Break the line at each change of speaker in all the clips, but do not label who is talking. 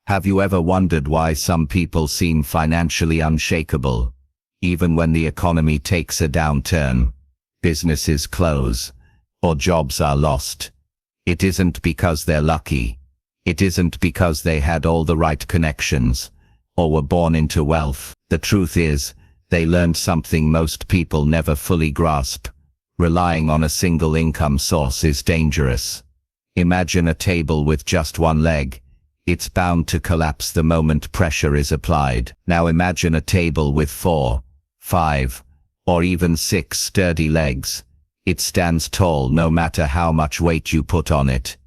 Have you ever wondered why some people seem financially unshakable, even when the economy takes a downturn, businesses close, or jobs are lost? It isn't because they're lucky. It isn't because they had all the right connections, or were born into wealth. The truth is, they learned something most people never fully grasp. Relying on a single income source is dangerous. Imagine a table with just one leg. It's bound to collapse the moment pressure is applied. Now imagine a table with 4, 5, or even 6 sturdy legs. It stands tall no matter how much weight you put on it.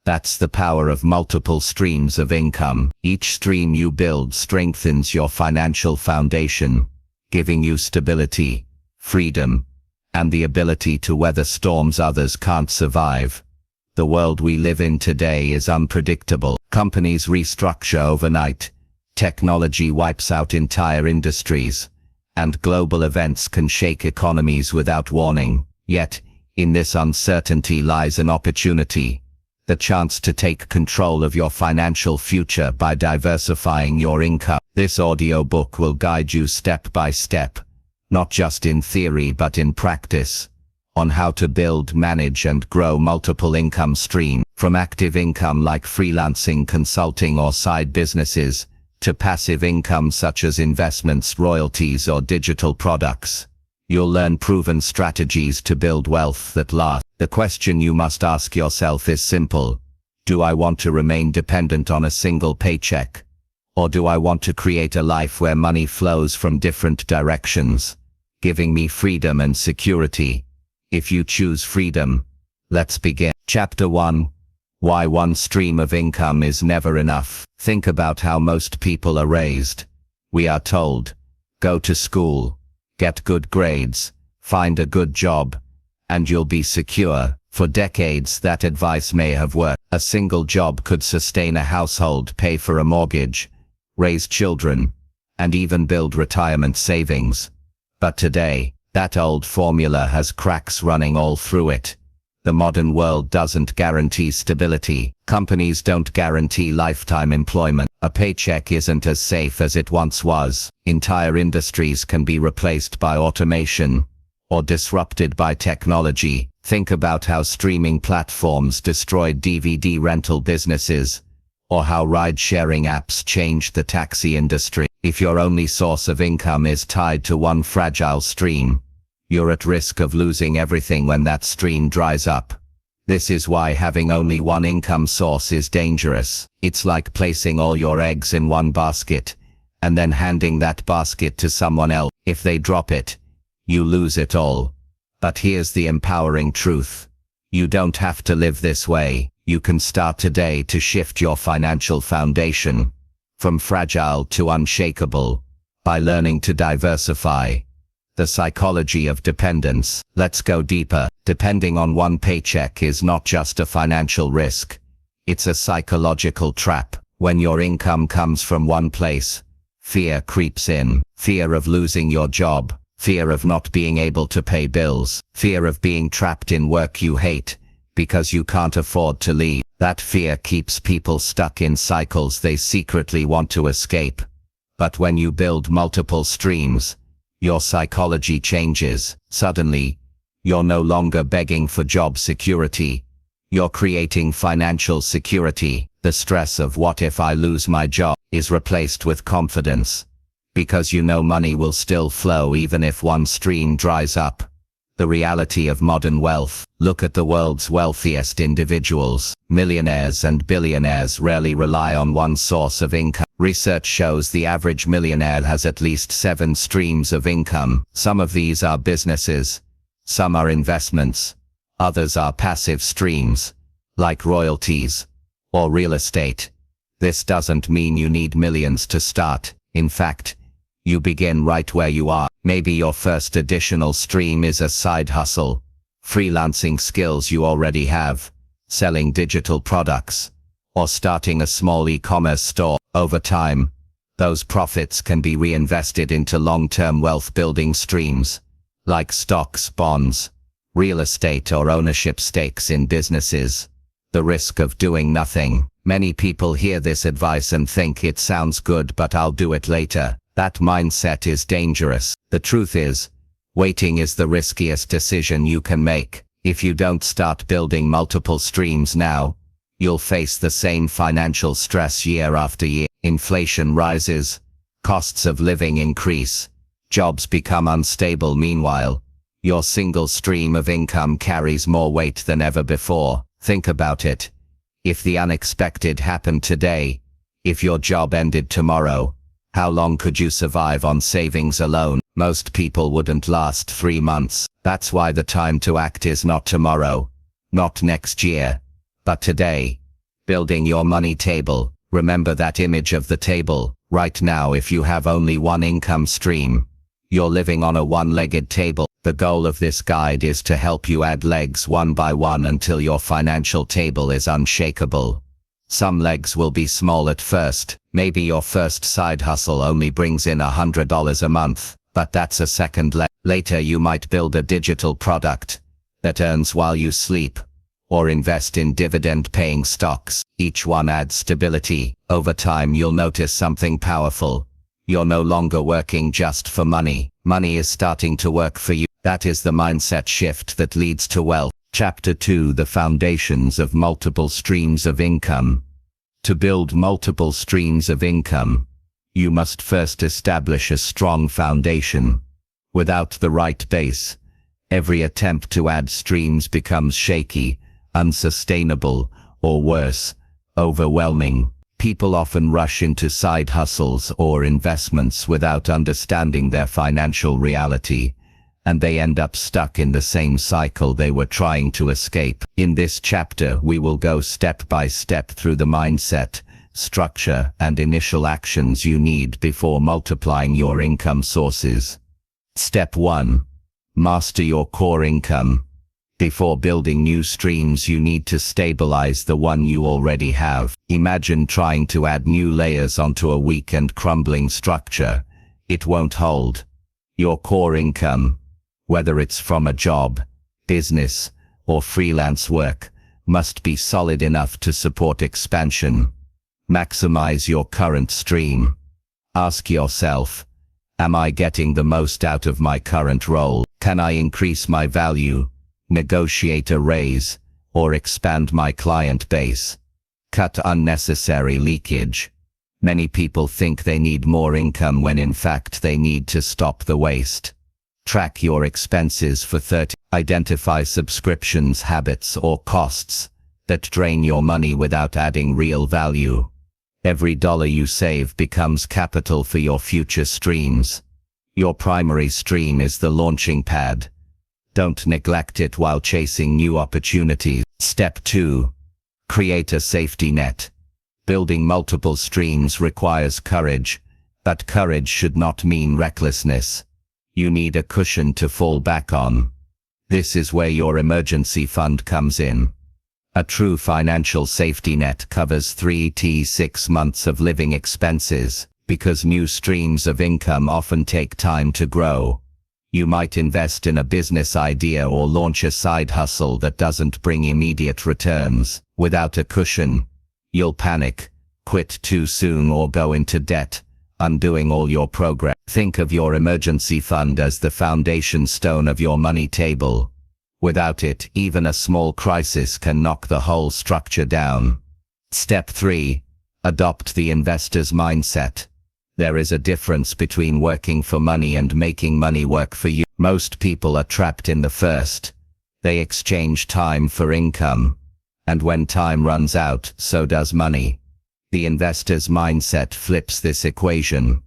That's the power of multiple streams of income. Each stream you build strengthens your financial foundation, giving you stability, freedom, and the ability to weather storms others can't survive. The world we live in today is unpredictable. Companies restructure overnight, technology wipes out entire industries, and global events can shake economies without warning. Yet, in this uncertainty lies an opportunity, the chance to take control of your financial future by diversifying your income. This audiobook will guide you step by step, not just in theory but in practice, on how to build, manage and grow multiple income streams, from active income like freelancing, consulting or side businesses, to passive income such as investments, royalties or digital products. You'll learn proven strategies to build wealth that lasts. The question you must ask yourself is simple. Do I want to remain dependent on a single paycheck? Or do I want to create a life where money flows from different directions, giving me freedom and security? If you choose freedom, let's begin. Chapter 1. Why one stream of income is never enough. Think about how most people are raised. We are told, go to school, get good grades, find a good job, and you'll be secure. For decades that advice may have worked. A single job could sustain a household, pay for a mortgage, raise children, and even build retirement savings. But today, that old formula has cracks running all through it. The modern world doesn't guarantee stability. Companies don't guarantee lifetime employment. A paycheck isn't as safe as it once was. Entire industries can be replaced by automation or disrupted by technology. Think about how streaming platforms destroyed DVD rental businesses, or how ride-sharing apps changed the taxi industry. If your only source of income is tied to one fragile stream, you're at risk of losing everything when that stream dries up. This is why having only one income source is dangerous. It's like placing all your eggs in one basket, and then handing that basket to someone else. If they drop it, you lose it all. But here's the empowering truth. You don't have to live this way. You can start today to shift your financial foundation from fragile to unshakable by learning to diversify. The psychology of dependence. Let's go deeper. Depending on one paycheck is not just a financial risk. It's a psychological trap. When your income comes from one place, fear creeps in. Fear of losing your job, fear of not being able to pay bills, fear of being trapped in work you hate because you can't afford to leave. That fear keeps people stuck in cycles they secretly want to escape. But when you build multiple streams, your psychology changes. Suddenly, you're no longer begging for job security. You're creating financial security. The stress of what if I lose my job is replaced with confidence, because you know money will still flow even if one stream dries up. The reality of modern wealth. Look at the world's wealthiest individuals. Millionaires and billionaires rarely rely on one source of income. Research shows the average millionaire has at least 7 streams of income. Some of these are businesses, some are investments, others are passive streams, like royalties or real estate. This doesn't mean you need millions to start. In fact, you begin right where you are. Maybe your first additional stream is a side hustle, freelancing skills you already have, selling digital products, or starting a small e-commerce store. Over time, those profits can be reinvested into long-term wealth-building streams, like stocks, bonds, real estate or ownership stakes in businesses. The risk of doing nothing. Many people hear this advice and think it sounds good, but I'll do it later. That mindset is dangerous. The truth is, waiting is the riskiest decision you can make. If you don't start building multiple streams now, you'll face the same financial stress year after year. Inflation rises, costs of living increase, jobs become unstable. Meanwhile, your single stream of income carries more weight than ever before. Think about it. If the unexpected happened today, if your job ended tomorrow, how long could you survive on savings alone? Most people wouldn't last 3 months. That's why the time to act is not tomorrow, not next year, but today. Building your money table. Remember that image of the table. Right now, if you have only one income stream, you're living on a one-legged table. The goal of this guide is to help you add legs one by one until your financial table is unshakable. Some legs will be small at first. Maybe your first side hustle only brings in $100 a month, but that's a second leg. Later you might build a digital product that earns while you sleep, or invest in dividend-paying stocks. Each one adds stability. Over time you'll notice something powerful. You're no longer working just for money. Money is starting to work for you. That is the mindset shift that leads to wealth. Chapter 2: The Foundations of Multiple Streams of Income. To build multiple streams of income, you must first establish a strong foundation. Without the right base, every attempt to add streams becomes shaky, unsustainable, or worse, overwhelming. People often rush into side hustles or investments without understanding their financial reality, and they end up stuck in the same cycle they were trying to escape. In this chapter, we will go step by step through the mindset, structure, and initial actions you need before multiplying your income sources. Step 1. Master your core income. Before building new streams, you need to stabilize the one you already have. Imagine trying to add new layers onto a weak and crumbling structure. It won't hold. Your core income, whether it's from a job, business, or freelance work, must be solid enough to support expansion. Maximize your current stream. Ask yourself, am I getting the most out of my current role? Can I increase my value, negotiate a raise, or expand my client base? Cut unnecessary leakage. Many people think they need more income when in fact they need to stop the waste. Track your expenses for 30. Identify subscriptions, habits, or costs that drain your money without adding real value. Every dollar you save becomes capital for your future streams. Your primary stream is the launching pad. Don't neglect it while chasing new opportunities. Step 2. Create a safety net. Building multiple streams requires courage, but courage should not mean recklessness. You need a cushion to fall back on. This is where your emergency fund comes in. A true financial safety net covers 3 to 6 months of living expenses. Because new streams of income often take time to grow, you might invest in a business idea or launch a side hustle that doesn't bring immediate returns. Without a cushion, you'll panic, quit too soon, or go into debt, undoing all your progress. Think of your emergency fund as the foundation stone of your money table. Without it, even a small crisis can knock the whole structure down. Step 3. Adopt the investor's mindset. There is a difference between working for money and making money work for you. Most people are trapped in the first. They exchange time for income. And when time runs out, so does money. The investor's mindset flips this equation.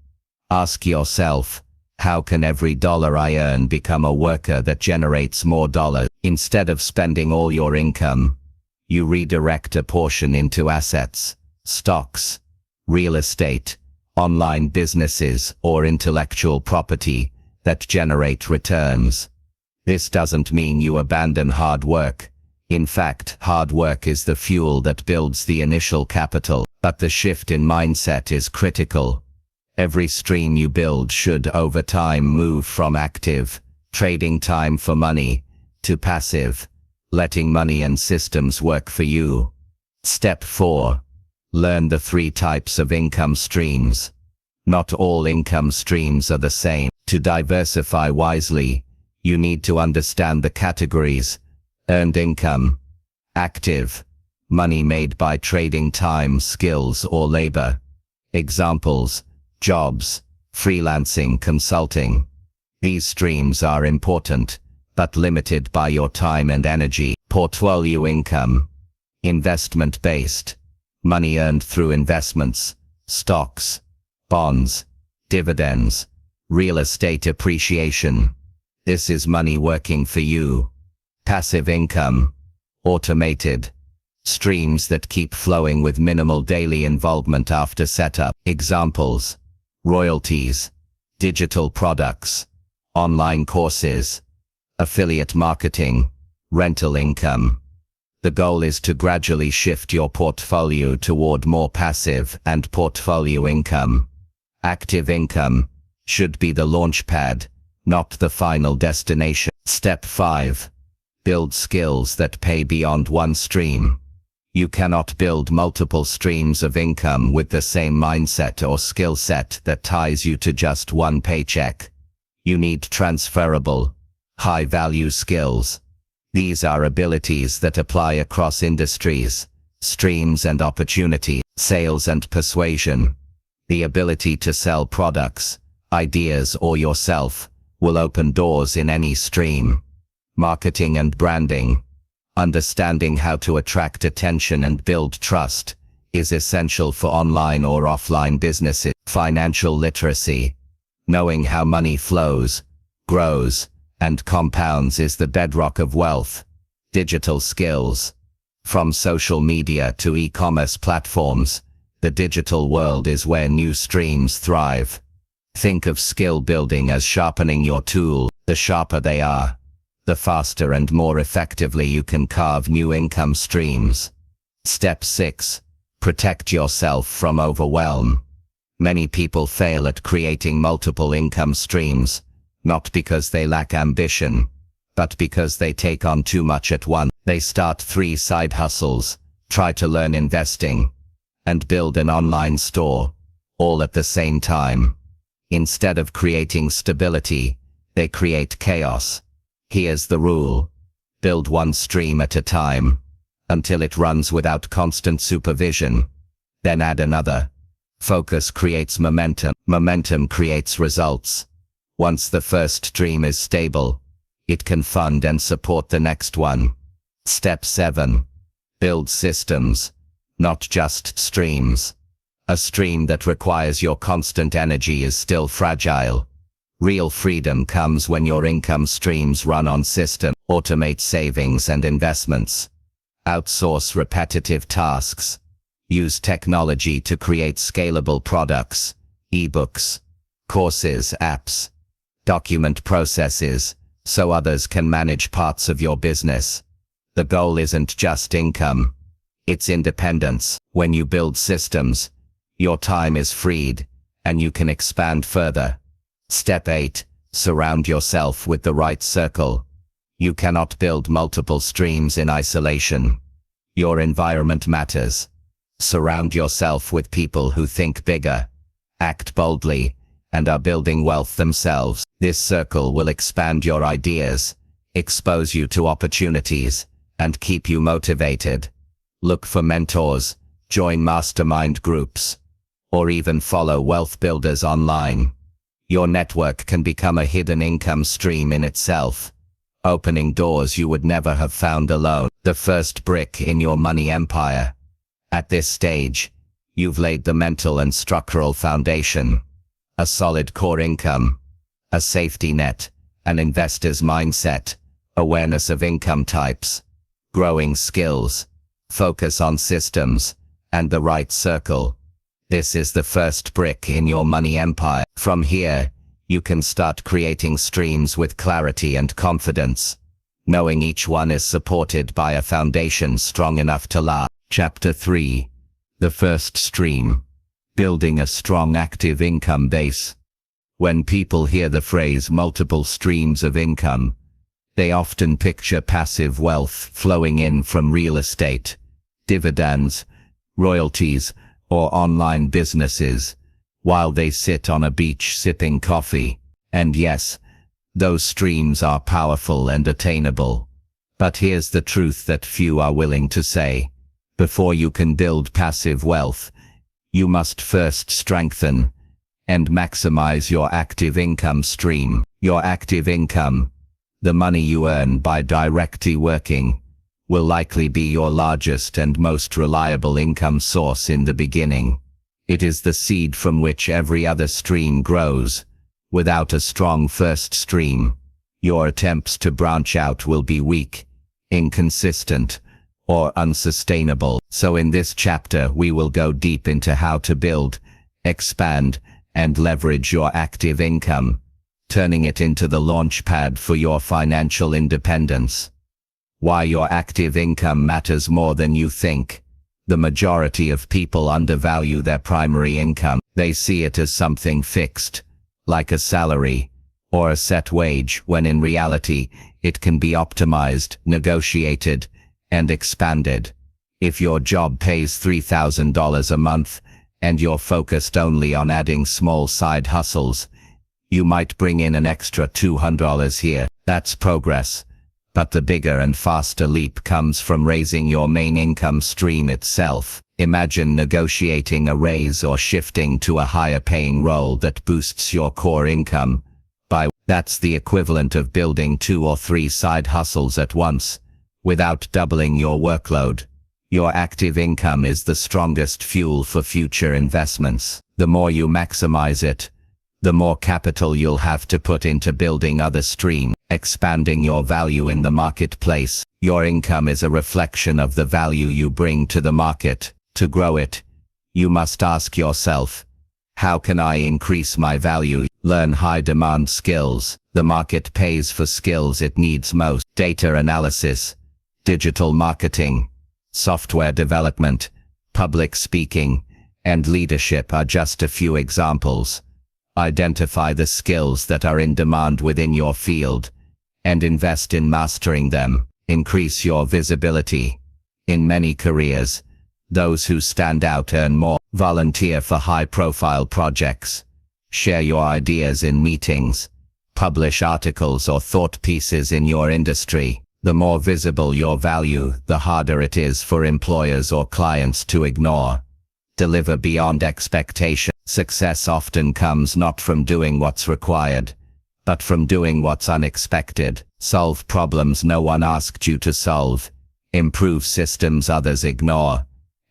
Ask yourself, how can every dollar I earn become a worker that generates more dollars? Instead of spending all your income, you redirect a portion into assets, stocks, real estate, online businesses, or intellectual property that generate returns. This doesn't mean you abandon hard work. In fact, hard work is the fuel that builds the initial capital. But the shift in mindset is critical. Every stream you build should over time move from active, trading time for money, to passive, letting money and systems work for you. Step 4. Learn the 3 types of income streams. Not all income streams are the same. To diversify wisely, you need to understand the categories: earned income, active, money made by trading time, skills, or labor. Examples: jobs, freelancing, consulting. These streams are important, but limited by your time and energy. Portfolio income, investment-based, money earned through investments, stocks, bonds, dividends, real estate appreciation. This is money working for you. Passive income, automated, streams that keep flowing with minimal daily involvement after setup. Examples: royalties, digital products, online courses, affiliate marketing, rental income. The goal is to gradually shift your portfolio toward more passive and portfolio income. Active income should be the launchpad, not the final destination. Step 5. Build skills that pay beyond one stream. You cannot build multiple streams of income with the same mindset or skill set that ties you to just one paycheck. You need transferable, high-value skills. These are abilities that apply across industries, streams, and opportunity. Sales and persuasion. The ability to sell products, ideas, or yourself will open doors in any stream. Marketing and branding. Understanding how to attract attention and build trust is essential for online or offline businesses. Financial literacy. Knowing how money flows, grows, and compounds is the bedrock of wealth. Digital skills. From social media to e-commerce platforms, the digital world is where new streams thrive. Think of skill building as sharpening your tool. The sharper they are, the faster and more effectively you can carve new income streams. Step 6. Protect yourself from overwhelm. Many people fail at creating multiple income streams, not because they lack ambition, but because they take on too much at once. They start 3 side hustles, try to learn investing, and build an online store, all at the same time. Instead of creating stability, they create chaos. Here's the rule: build one stream at a time, until it runs without constant supervision. Then add another. Focus creates momentum. Momentum creates results. Once the first stream is stable, it can fund and support the next one. Step 7. Build systems, not just streams. A stream that requires your constant energy is still fragile. Real freedom comes when your income streams run on system. Automate savings and investments. Outsource repetitive tasks. Use technology to create scalable products, ebooks, courses, apps. Document processes, so others can manage parts of your business. The goal isn't just income, it's independence. When you build systems, your time is freed, and you can expand further. Step 8. Surround yourself with the right circle. You cannot build multiple streams in isolation. Your environment matters. Surround yourself with people who think bigger, act boldly, and are building wealth themselves. This circle will expand your ideas, expose you to opportunities, and keep you motivated. Look for mentors, join mastermind groups, or even follow wealth builders online. Your network can become a hidden income stream in itself, opening doors you would never have found alone. The first brick in your money empire. At this stage, you've laid the mental and structural foundation. A solid core income, a safety net, an investor's mindset, awareness of income types, growing skills, focus on systems, and the right circle. This is the first brick in your money empire. From here, you can start creating streams with clarity and confidence, knowing each one is supported by a foundation strong enough to last. Chapter 3. The first stream. Building a strong active income base. When people hear the phrase multiple streams of income, they often picture passive wealth flowing in from real estate, dividends, royalties, or online businesses, while they sit on a beach sipping coffee. And yes, those streams are powerful and attainable. But here's the truth that few are willing to say. Before you can build passive wealth, you must first strengthen and maximize your active income stream. Your active income, the money you earn by directly working, will likely be your largest and most reliable income source in the beginning. It is the seed from which every other stream grows. Without a strong first stream, your attempts to branch out will be weak, inconsistent, or unsustainable. So in this chapter we will go deep into how to build, expand, and leverage your active income, turning it into the launchpad for your financial independence. Why your active income matters more than you think. The majority of people undervalue their primary income. They see it as something fixed, like a salary or a set wage, when in reality, it can be optimized, negotiated, and expanded. If your job pays $3,000 a month and you're focused only on adding small side hustles, you might bring in an extra $200 here. That's progress. But the bigger and faster leap comes from raising your main income stream itself. Imagine negotiating a raise or shifting to a higher paying role that boosts your core income. That's the equivalent of building 2 or 3 side hustles at once, without doubling your workload. Your active income is the strongest fuel for future investments. The more you maximize it, the more capital you'll have to put into building other streams, expanding your value in the marketplace. Your income is a reflection of the value you bring to the market. To grow it, you must ask yourself, how can I increase my value? Learn high-demand skills. The market pays for skills it needs most. Data analysis, digital marketing, software development, public speaking, and leadership are just a few examples. Identify the skills that are in demand within your field and invest in mastering them. Increase your visibility. In many careers, those who stand out earn more. Volunteer for high-profile projects. Share your ideas in meetings. Publish articles or thought pieces in your industry. The more visible your value, the harder it is for employers or clients to ignore. Deliver beyond expectation. Success often comes not from doing what's required, but from doing what's unexpected. Solve problems no one asked you to solve. Improve systems others ignore.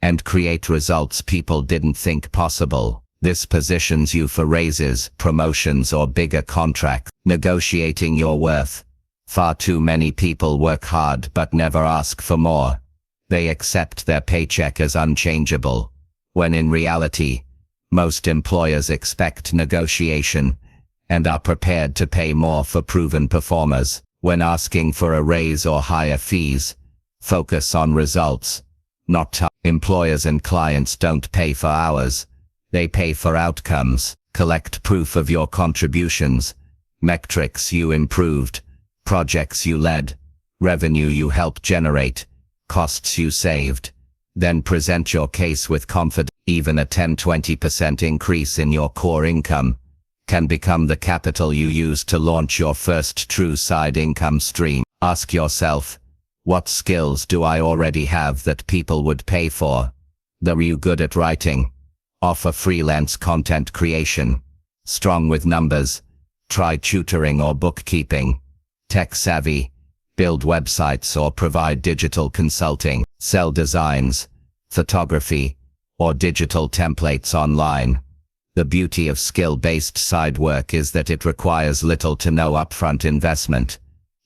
And create results people didn't think possible. This positions you for raises, promotions, or bigger contracts. Negotiating your worth. Far too many people work hard but never ask for more. They accept their paycheck as unchangeable, when in reality, most employers expect negotiation and are prepared to pay more for proven performers. When asking for a raise or higher fees, focus on results, not time. Employers and clients don't pay for hours, they pay for outcomes. Collect proof of your contributions, metrics you improved, projects you led, revenue you helped generate, costs you saved. Then present your case with confidence. Even a 10–20% increase in your core income can become the capital you use to launch your first true side income stream. Ask yourself, what skills do I already have that people would pay for? Are you good at writing? Offer freelance content creation. Strong with numbers? Try tutoring or bookkeeping. Tech savvy? Build websites or provide digital consulting. Sell designs, photography, or digital templates online. The beauty of skill-based side work is that it requires little to no upfront investment,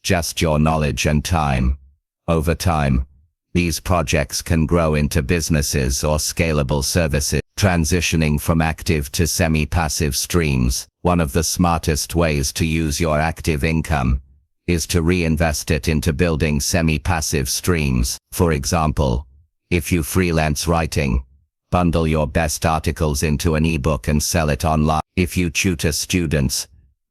just your knowledge and time. Over time, these projects can grow into businesses or scalable services. Transitioning from active to semi-passive streams. One of the smartest ways to use your active income is to reinvest it into building semi-passive streams. For example, if you freelance writing, bundle your best articles into an ebook and sell it online. If you tutor students,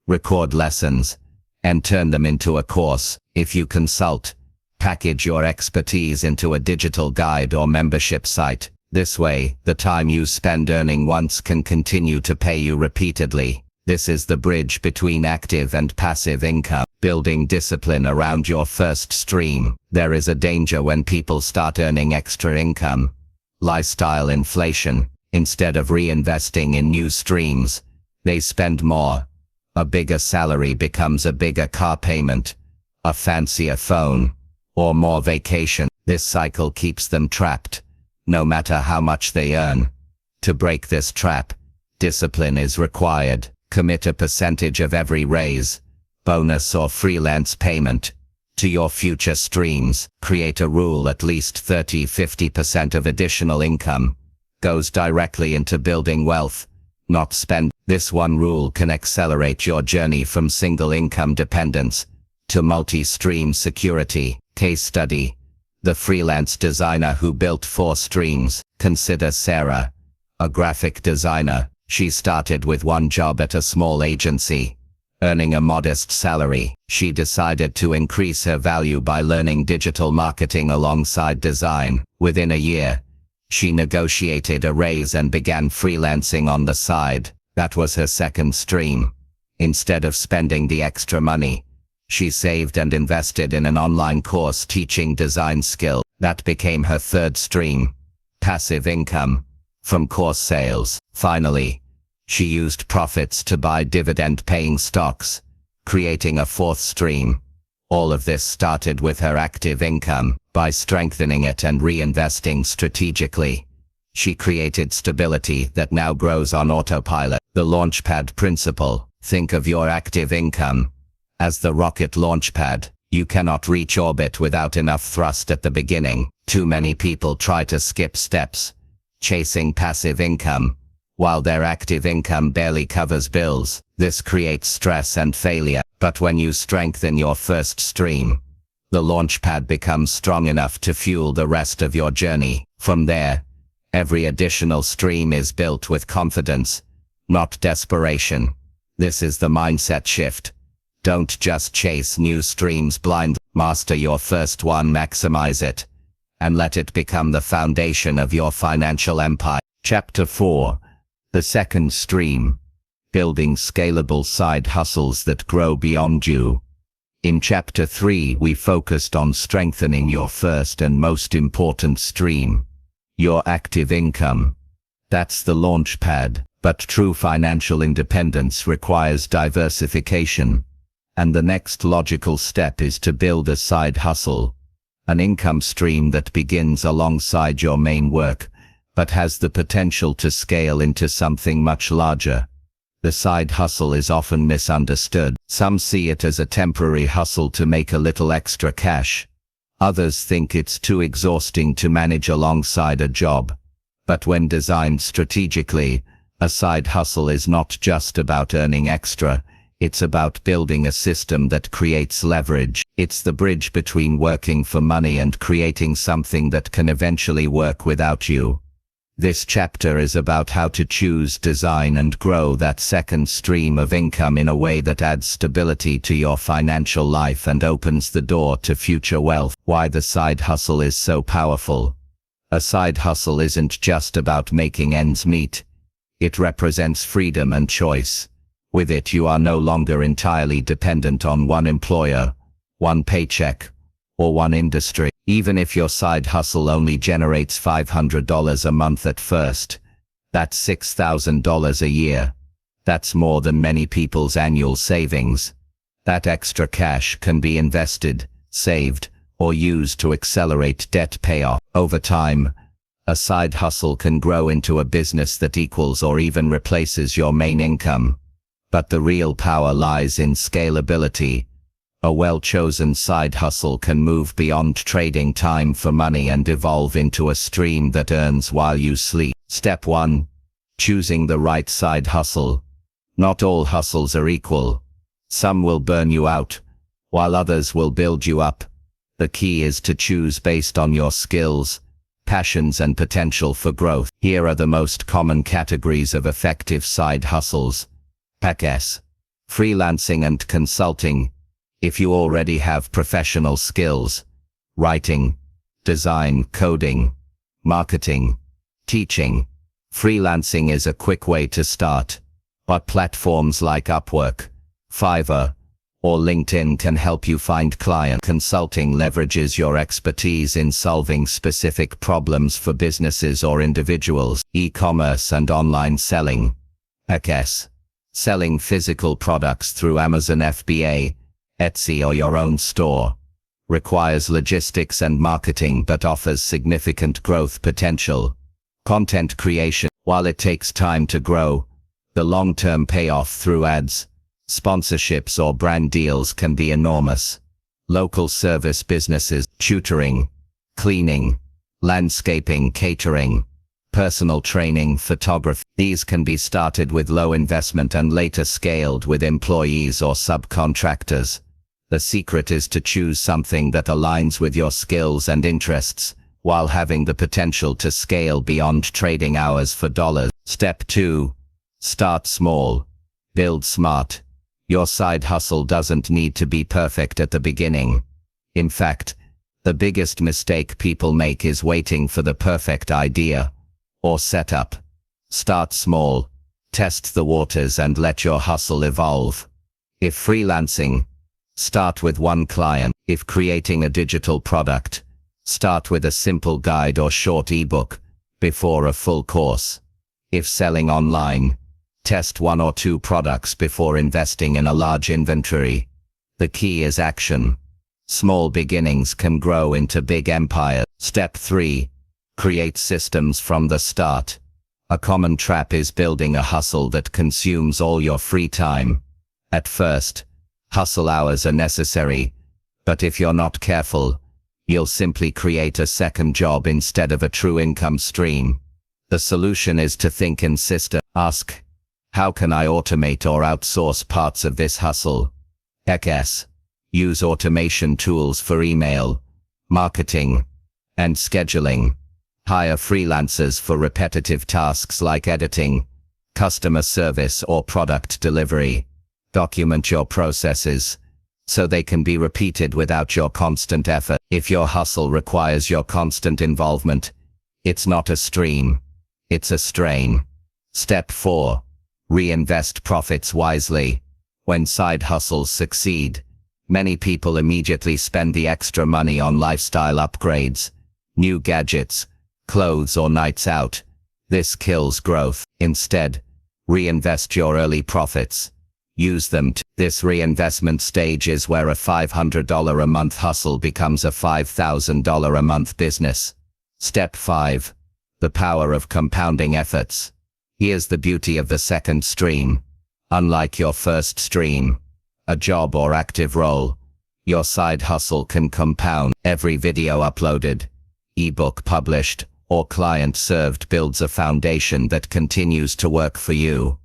record lessons and turn them into a course. If you consult, package your expertise into a digital guide or membership site. This way, the time you spend earning once can continue to pay you repeatedly. This is the bridge between active and passive income. Building discipline around your first stream. There is a danger when people start earning extra income. Lifestyle inflation. Instead of reinvesting in new streams, they spend more. A bigger salary becomes a bigger car payment, a fancier phone, or more vacation. This cycle keeps them trapped, no matter how much they earn. To break this trap, discipline is required. Commit a percentage of every raise, bonus or freelance payment to your future streams. Create a rule: at least 30–50% of additional income goes directly into building wealth, not spend. This one rule can accelerate your journey from single income dependence to multi-stream security. Case study: the freelance designer who built 4 streams. Consider Sarah, a graphic designer. She started with one job at a small agency, earning a modest salary. She decided to increase her value by learning digital marketing alongside design. Within a year, she negotiated a raise and began freelancing on the side. That was her second stream. Instead of spending the extra money, she saved and invested in an online course teaching design skill. That became her third stream, passive income from course sales. Finally, she used profits to buy dividend-paying stocks, creating a fourth stream. All of this started with her active income. By strengthening it and reinvesting strategically, she created stability that now grows on autopilot. The launchpad principle. Think of your active income as the rocket launchpad. You cannot reach orbit without enough thrust at the beginning. Too many people try to skip steps, chasing passive income, while their active income barely covers bills. This creates stress and failure. But when you strengthen your first stream, the launchpad becomes strong enough to fuel the rest of your journey. From there, every additional stream is built with confidence, not desperation. This is the mindset shift. Don't just chase new streams blindly. Master your first one, maximize it, and let it become the foundation of your financial empire. Chapter 4. The second stream. Building scalable side hustles that grow beyond you. In Chapter 3, we focused on strengthening your first and most important stream, your active income. That's the launch pad. But true financial independence requires diversification. And the next logical step is to build a side hustle, an income stream that begins alongside your main work, but has the potential to scale into something much larger. The side hustle is often misunderstood. Some see it as a temporary hustle to make a little extra cash. Others think it's too exhausting to manage alongside a job. But when designed strategically, a side hustle is not just about earning extra. It's about building a system that creates leverage. It's the bridge between working for money and creating something that can eventually work without you. This chapter is about how to choose, design, and grow that second stream of income in a way that adds stability to your financial life and opens the door to future wealth. Why the side hustle is so powerful. A side hustle isn't just about making ends meet. It represents freedom and choice. With it, you are no longer entirely dependent on one employer, one paycheck, or one industry. Even if your side hustle only generates $500 a month at first, that's $6,000 a year. That's more than many people's annual savings. That extra cash can be invested, saved, or used to accelerate debt payoff. Over time, a side hustle can grow into a business that equals or even replaces your main income. But the real power lies in scalability. A well-chosen side hustle can move beyond trading time for money and evolve into a stream that earns while you sleep. Step 1. Choosing the right side hustle. Not all hustles are equal. Some will burn you out, while others will build you up. The key is to choose based on your skills, passions, and potential for growth. Here are the most common categories of effective side hustles. Pack S. Freelancing and consulting. If you already have professional skills, writing, design, coding, marketing, Teaching. Freelancing is a quick way to start, but platforms like Upwork, Fiverr, or LinkedIn can help you find clients. Consulting leverages your expertise in solving specific problems for businesses or individuals. E-commerce and online selling. AKS. Selling physical products through Amazon FBA, Etsy or your own store requires logistics and marketing but offers significant growth potential. Content creation. While it takes time to grow, the long-term payoff through ads, sponsorships or brand deals can be enormous. Local service businesses. Tutoring, cleaning, landscaping, catering, personal training, photography. These can be started with low investment and later scaled with employees or subcontractors. The secret is to choose something that aligns with your skills and interests, while having the potential to scale beyond trading hours for dollars. Step 2. Start small. Build smart. Your side hustle doesn't need to be perfect at the beginning. In fact, the biggest mistake people make is waiting for the perfect idea or setup. Start small, test the waters and let your hustle evolve. If freelancing, start with one client. If creating a digital product, start with a simple guide or short ebook before a full course. If selling online, test 1 or 2 products before investing in a large inventory. The key is action. Small beginnings can grow into big empires. Step 3. Create systems from the start. A common trap is building a hustle that consumes all your free time. At first, hustle hours are necessary, but if you're not careful, you'll simply create a second job instead of a true income stream. The solution is to think in systems. Ask, how can I automate or outsource parts of this hustle? AKS. Use automation tools for email, marketing, and scheduling. Hire freelancers for repetitive tasks like editing, customer service or product delivery. Document your processes so they can be repeated without your constant effort. If your hustle requires your constant involvement, it's not a stream, it's a strain. Step 4. Reinvest profits wisely. When side hustles succeed, many people immediately spend the extra money on lifestyle upgrades, new gadgets, clothes or nights out. This kills growth. Instead, reinvest your early profits. Use them to. This reinvestment stage is where a $500 a month hustle becomes a $5,000 a month business. Step 5. The power of compounding efforts. Here's the beauty of the second stream. Unlike your first stream, a job or active role, your side hustle can compound. Every video uploaded, ebook published, or client served builds a foundation that continues to work for you.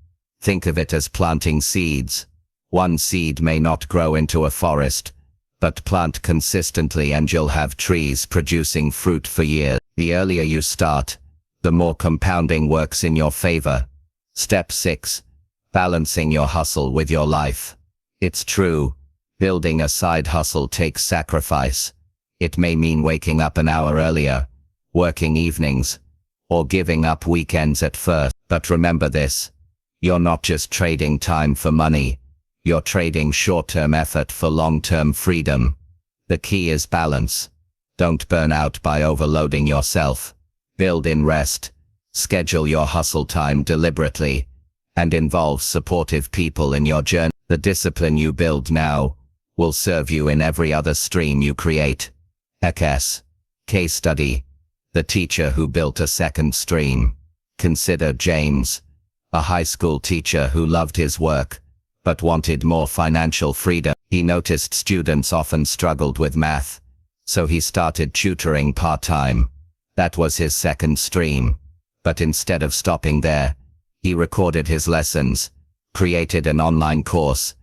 Think of it as planting seeds. One seed may not grow into a forest, but plant consistently and you'll have trees producing fruit for years. The earlier you start, the more compounding works in your favor. Step 6. Balancing your hustle with your life. It's true, building a side hustle takes sacrifice. It may mean waking up an hour earlier, working evenings, or giving up weekends at first. But remember this, you're not just trading time for money, you're trading short-term effort for long-term freedom. The key is balance. Don't burn out by overloading yourself. Build in rest, schedule your hustle time deliberately, and involve supportive people in your journey. The discipline you build now will serve you in every other stream you create. AKS. Case study. The teacher who built a second stream. Consider James, a high school teacher who loved his work, but wanted more financial freedom. He noticed students often struggled with math, so he started tutoring part-time. That was his second stream. But instead of stopping there, he recorded his lessons, created an online course,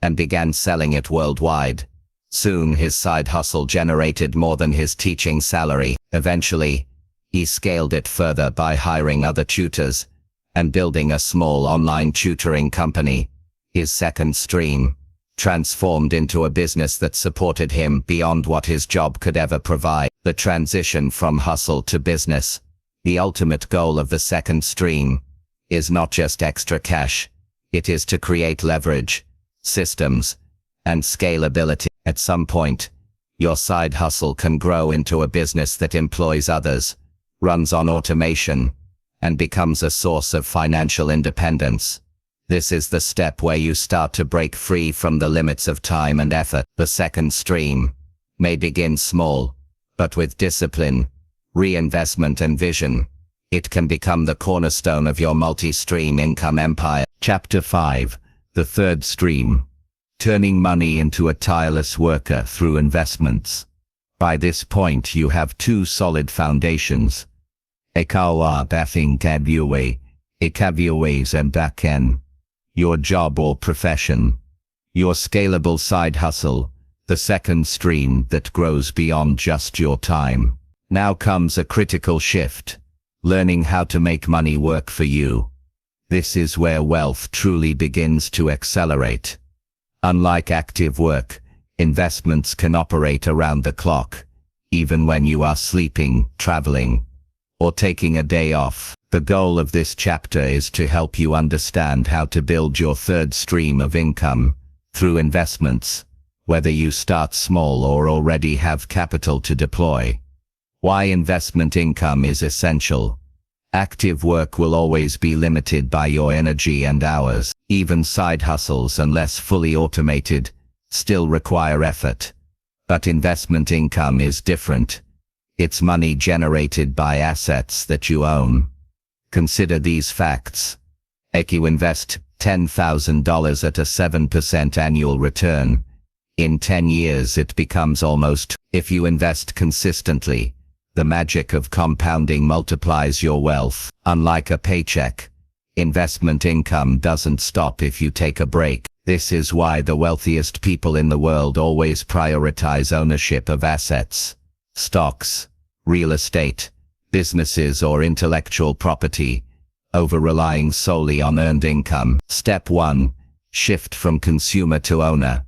and began selling it worldwide. Soon his side hustle generated more than his teaching salary. Eventually, he scaled it further by hiring other tutors and building a small online tutoring company. His second stream transformed into a business that supported him beyond what his job could ever provide. The transition from hustle to business. The ultimate goal of the second stream is not just extra cash. It is to create leverage, systems, and scalability. At some point, your side hustle can grow into a business that employs others, runs on automation, and becomes a source of financial independence. This is the step where you start to break free from the limits of time and effort. The second stream may begin small, but with discipline, reinvestment, and vision, it can become the cornerstone of your multi-stream income empire. Chapter 5: The Third Stream: Turning Money into a Tireless Worker Through Investments. By this point you have two solid foundations. Ikawa bathing kabuwe, ikabuwe and daken. Your job or profession. Your scalable side hustle, the second stream that grows beyond just your time. Now comes a critical shift: learning how to make money work for you. This is where wealth truly begins to accelerate. Unlike active work, investments can operate around the clock, even when you are sleeping, traveling, or taking a day off. The goal of this chapter is to help you understand how to build your third stream of income through investments, whether you start small or already have capital to deploy. Why investment income is essential. Active work will always be limited by your energy and hours. Even side hustles, unless fully automated, still require effort. But investment income is different. It's money generated by assets that you own. Consider these facts. If you invest $10,000 at a 7% annual return, in 10 years it becomes almost. If you invest consistently, the magic of compounding multiplies your wealth. Unlike a paycheck, investment income doesn't stop if you take a break. This is why the wealthiest people in the world always prioritize ownership of assets, stocks, real estate, businesses, or intellectual property, over relying solely on earned income. Step 1. Shift from consumer to owner.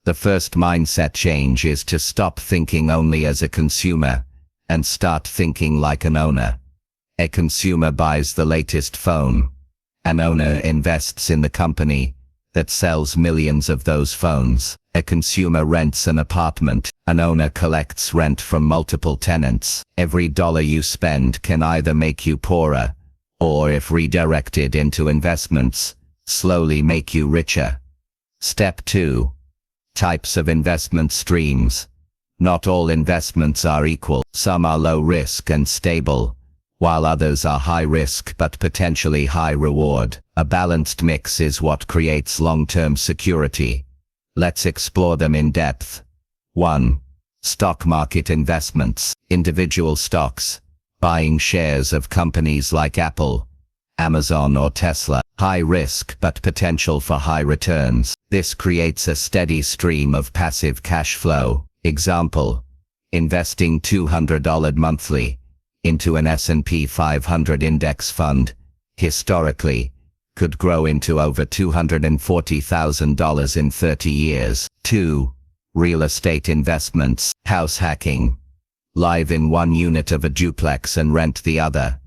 The first mindset change is to stop thinking only as a consumer and start thinking like an owner. A consumer buys the latest phone. An owner invests in the company that sells millions of those phones. A consumer rents an apartment. An owner collects rent from multiple tenants. Every dollar you spend can either make you poorer, or if redirected into investments, slowly make you richer. Step 2. Types of investment streams. Not all investments are equal. Some are low risk and stable, while others are high risk but potentially high reward. A balanced mix is what creates long-term security. Let's explore them in depth. 1. Stock market investments. Individual stocks. Buying shares of companies like Apple, Amazon, or Tesla. High risk but potential for high returns. This creates a steady stream of passive cash flow. Example: investing $200 monthly into an S&P 500 index fund, historically, could grow into over $240,000 in 30 years. 2. Real estate investments. House hacking. Live in one unit of a duplex and rent the other.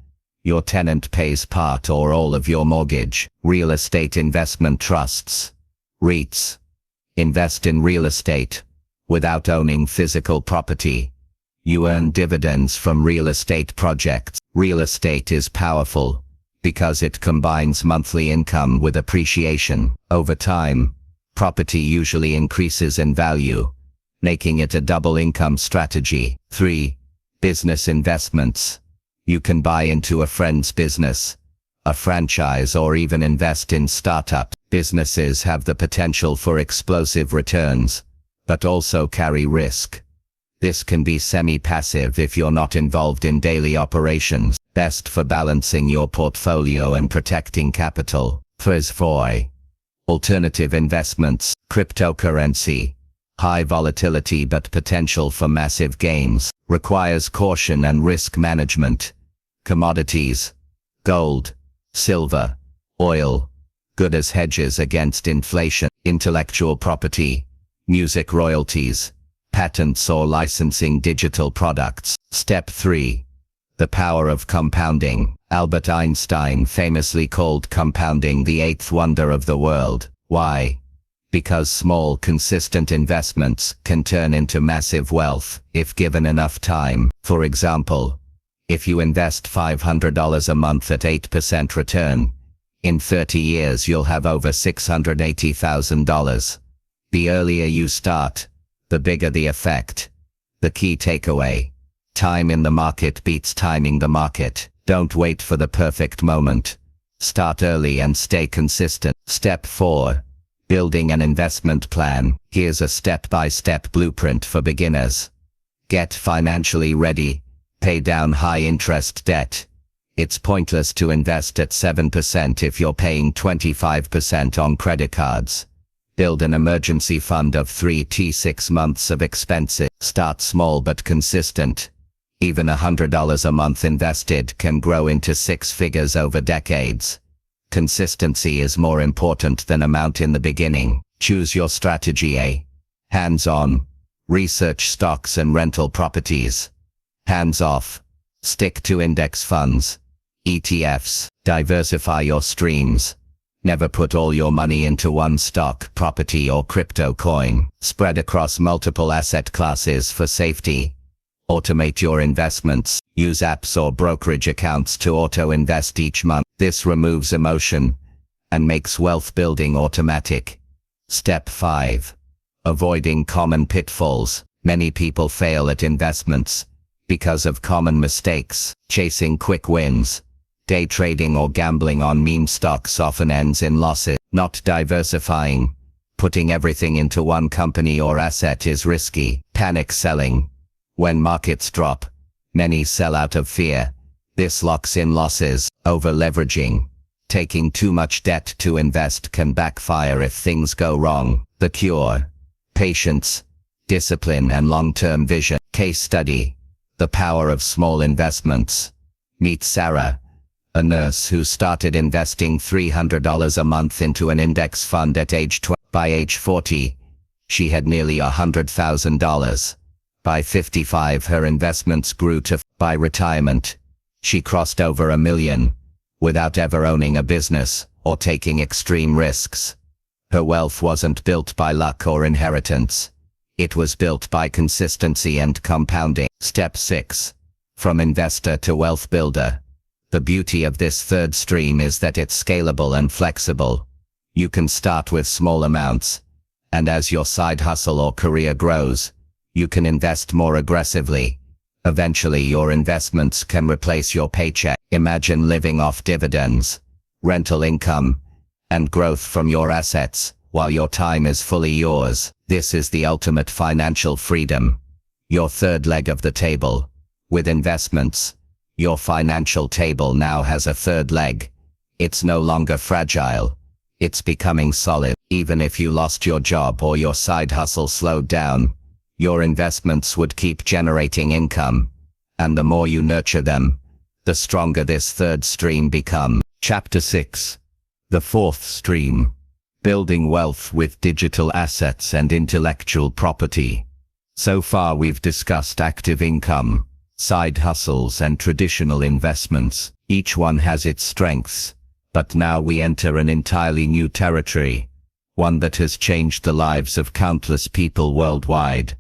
Your tenant pays part or all of your mortgage. Real estate investment trusts. REITs. Invest in real estate without owning physical property. You earn dividends from real estate projects. Real estate is powerful because it combines monthly income with appreciation. Over time, property usually increases in value, making it a double income strategy. 3. Business investments. You can buy into a friend's business, a franchise, or even invest in startups. Businesses have the potential for explosive returns, but also carry risk. This can be semi-passive if you're not involved in daily operations, best for balancing your portfolio and protecting capital. 4. Alternative investments. Cryptocurrency. High volatility but potential for massive gains. Requires caution and risk management. Commodities. Gold, silver, oil. Good as hedges against inflation. Intellectual property. Music royalties, patents or licensing digital products. Step 3. The power of compounding. Albert Einstein famously called compounding the eighth wonder of the world. Why? Because small, consistent investments can turn into massive wealth if given enough time. For example, if you invest $500 a month at 8% return, in 30 years you'll have over $680,000. The earlier you start, the bigger the effect. The key takeaway: time in the market beats timing the market. Don't wait for the perfect moment. Start early and stay consistent. Step 4. Building an investment plan. Here's a step-by-step blueprint for beginners. Get financially ready. Pay down high-interest debt. It's pointless to invest at 7% if you're paying 25% on credit cards. Build an emergency fund of 3 to 6 months of expenses. Start small but consistent. Even $100 a month invested can grow into 6 figures over decades. Consistency is more important than amount in the beginning. Choose your strategy. A. Hands-on. Research stocks and rental properties. Hands-off. Stick to index funds. ETFs. Diversify your streams. Never put all your money into one stock, property or crypto coin. Spread across multiple asset classes for safety. Automate your investments. Use apps or brokerage accounts to auto-invest each month. This removes emotion and makes wealth building automatic. Step 5. Avoiding common pitfalls. Many people fail at investments because of common mistakes. Chasing quick wins. Day trading or gambling on meme stocks often ends in losses. Not diversifying. Putting everything into one company or asset is risky. Panic selling. When markets drop, many sell out of fear. This locks in losses. Over-leveraging. Taking too much debt to invest can backfire if things go wrong. The cure: patience, discipline and long-term vision. Case study: the power of small investments. Meet Sarah, a nurse who started investing $300 a month into an index fund at age 20. By age 40, she had nearly $100,000. By 55, her investments grew to. By retirement, she crossed over $1 million, without ever owning a business or taking extreme risks. Her wealth wasn't built by luck or inheritance. It was built by consistency and compounding. Step 6. From investor to wealth builder. The beauty of this third stream is that it's scalable and flexible. You can start with small amounts, and as your side hustle or career grows, you can invest more aggressively. Eventually your investments can replace your paycheck. Imagine living off dividends, rental income, and growth from your assets, while your time is fully yours. This is the ultimate financial freedom. Your third leg of the table. With investments, your financial table now has a third leg. It's no longer fragile. It's becoming solid. Even if you lost your job or your side hustle slowed down, your investments would keep generating income. And the more you nurture them, the stronger this third stream becomes. Chapter 6. The fourth stream. Building wealth with digital assets and intellectual property. So far we've discussed active income, side hustles and traditional investments. Each one has its strengths, but now we enter an entirely new territory, one that has changed the lives of countless people worldwide.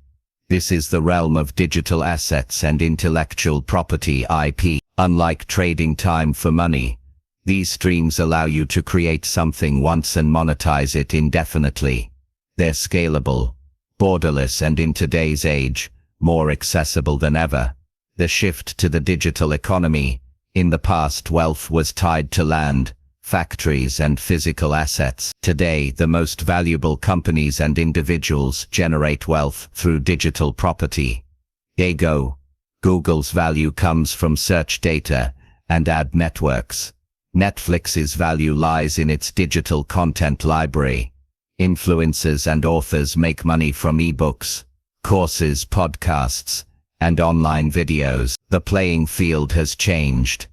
This is the realm of digital assets and intellectual property (IP). Unlike trading time for money, these streams allow you to create something once and monetize it indefinitely. They're scalable, borderless, and in today's age, more accessible than ever. The shift to the digital economy. In the past, wealth was tied to land, factories and physical assets. Today, the most valuable companies and individuals generate wealth through digital property. Google's value comes from search data and ad networks. Netflix's value lies in its digital content library. Influencers and authors make money from ebooks, courses, podcasts, and online videos. The playing field has changed.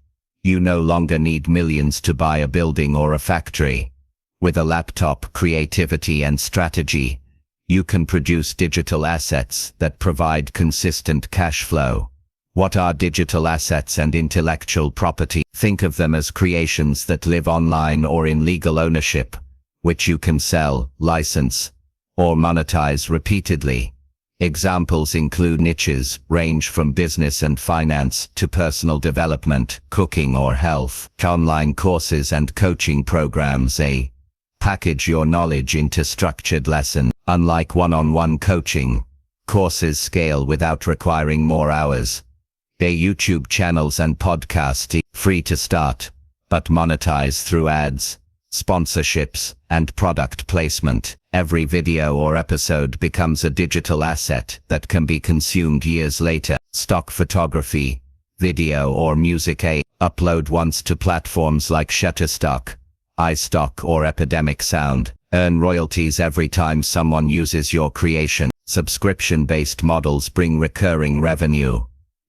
You no longer need millions to buy a building or a factory. With a laptop, creativity and strategy, you can produce digital assets that provide consistent cash flow. What are digital assets and intellectual property? Think of them as creations that live online or in legal ownership, which you can sell, license, or monetize repeatedly. Examples include niches, range from business and finance to personal development, cooking or health, online courses and coaching programs. Package your knowledge into structured lessons. Unlike one-on-one coaching, courses scale without requiring more hours. YouTube channels and podcasts, free to start, but monetize through ads, sponsorships, and product placement. Every video or episode becomes a digital asset that can be consumed years later. Stock photography, video or music. Upload once to platforms like Shutterstock, iStock or Epidemic Sound. Earn royalties every time someone uses your creation. Subscription-based models bring recurring revenue.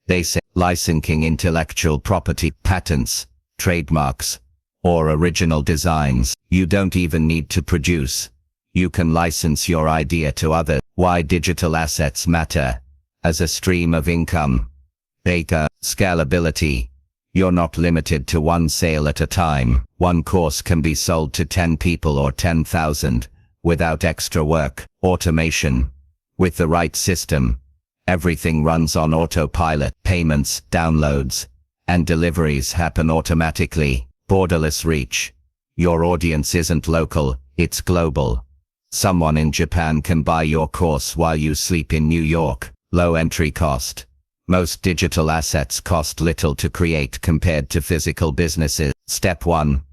They say licensing intellectual property, patents, trademarks, or original designs. You don't even need to produce. You can license your idea to others. Why digital assets matter as a stream of income. Scalability. You're not limited to one sale at a time. One course can be sold to 10 people or 10,000 without extra work. Automation. With the right system, everything runs on autopilot. Payments, downloads, and deliveries happen automatically. Borderless reach. Your audience isn't local, it's global. Someone in Japan can buy your course while you sleep in New York. Low entry cost. Most digital assets cost little to create compared to physical businesses. Step 1.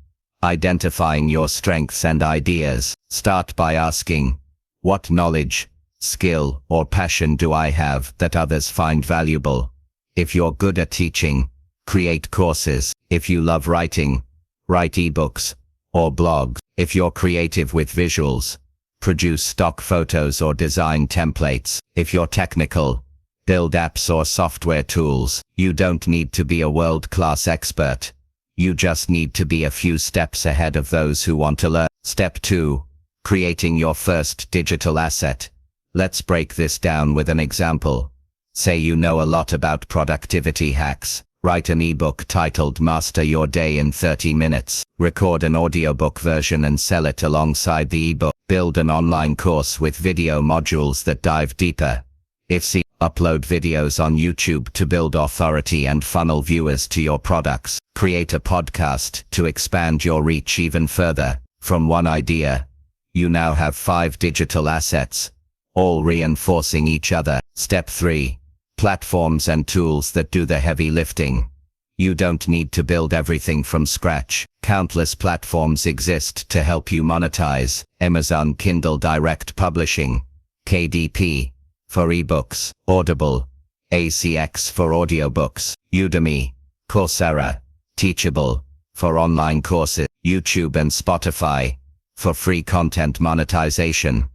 Identifying your strengths and ideas. Start by asking, what knowledge, skill, or passion do I have that others find valuable? If you're good at teaching, create courses. If you love writing, write ebooks or blogs. If you're creative with visuals, produce stock photos or design templates. If you're technical, build apps or software tools. You don't need to be a world-class expert. You just need to be a few steps ahead of those who want to learn. Step 2. Creating your first digital asset. Let's break this down with an example. Say you know a lot about productivity hacks. Write an ebook titled Master Your Day in 30 Minutes. Record an audiobook version and sell it alongside the ebook. Build an online course with video modules that dive deeper. Upload videos on YouTube to build authority and funnel viewers to your products. Create a podcast to expand your reach even further. From one idea, you now have 5 digital assets, all reinforcing each other. Step 3. Platforms and tools that do the heavy lifting. You don't need to build everything from scratch. Countless platforms exist to help you monetize. Amazon Kindle Direct Publishing, KDP, for ebooks. Audible, ACX for audiobooks. Udemy, Coursera, Teachable, for online courses. YouTube and Spotify, for free content monetization.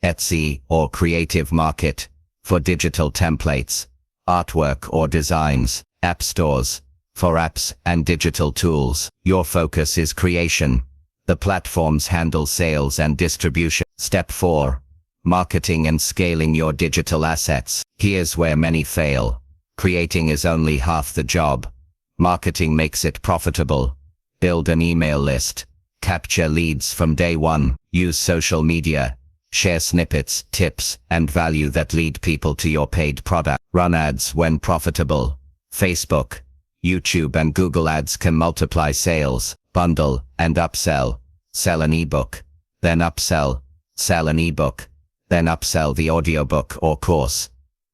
Etsy or Creative Market, for digital templates, artwork or designs. App stores, for apps and digital tools. Your focus is creation. The platforms handle sales and distribution. Step 4. Marketing and scaling your digital assets. Here's where many fail. Creating is only half the job. Marketing makes it profitable. Build an email list. Capture leads from day one. Use social media. Share snippets, tips, and value that lead people to your paid product. Run ads when profitable. Facebook, YouTube and Google ads can multiply sales. Bundle and upsell. Sell an ebook, then upsell. Sell an ebook, then upsell the audiobook or course.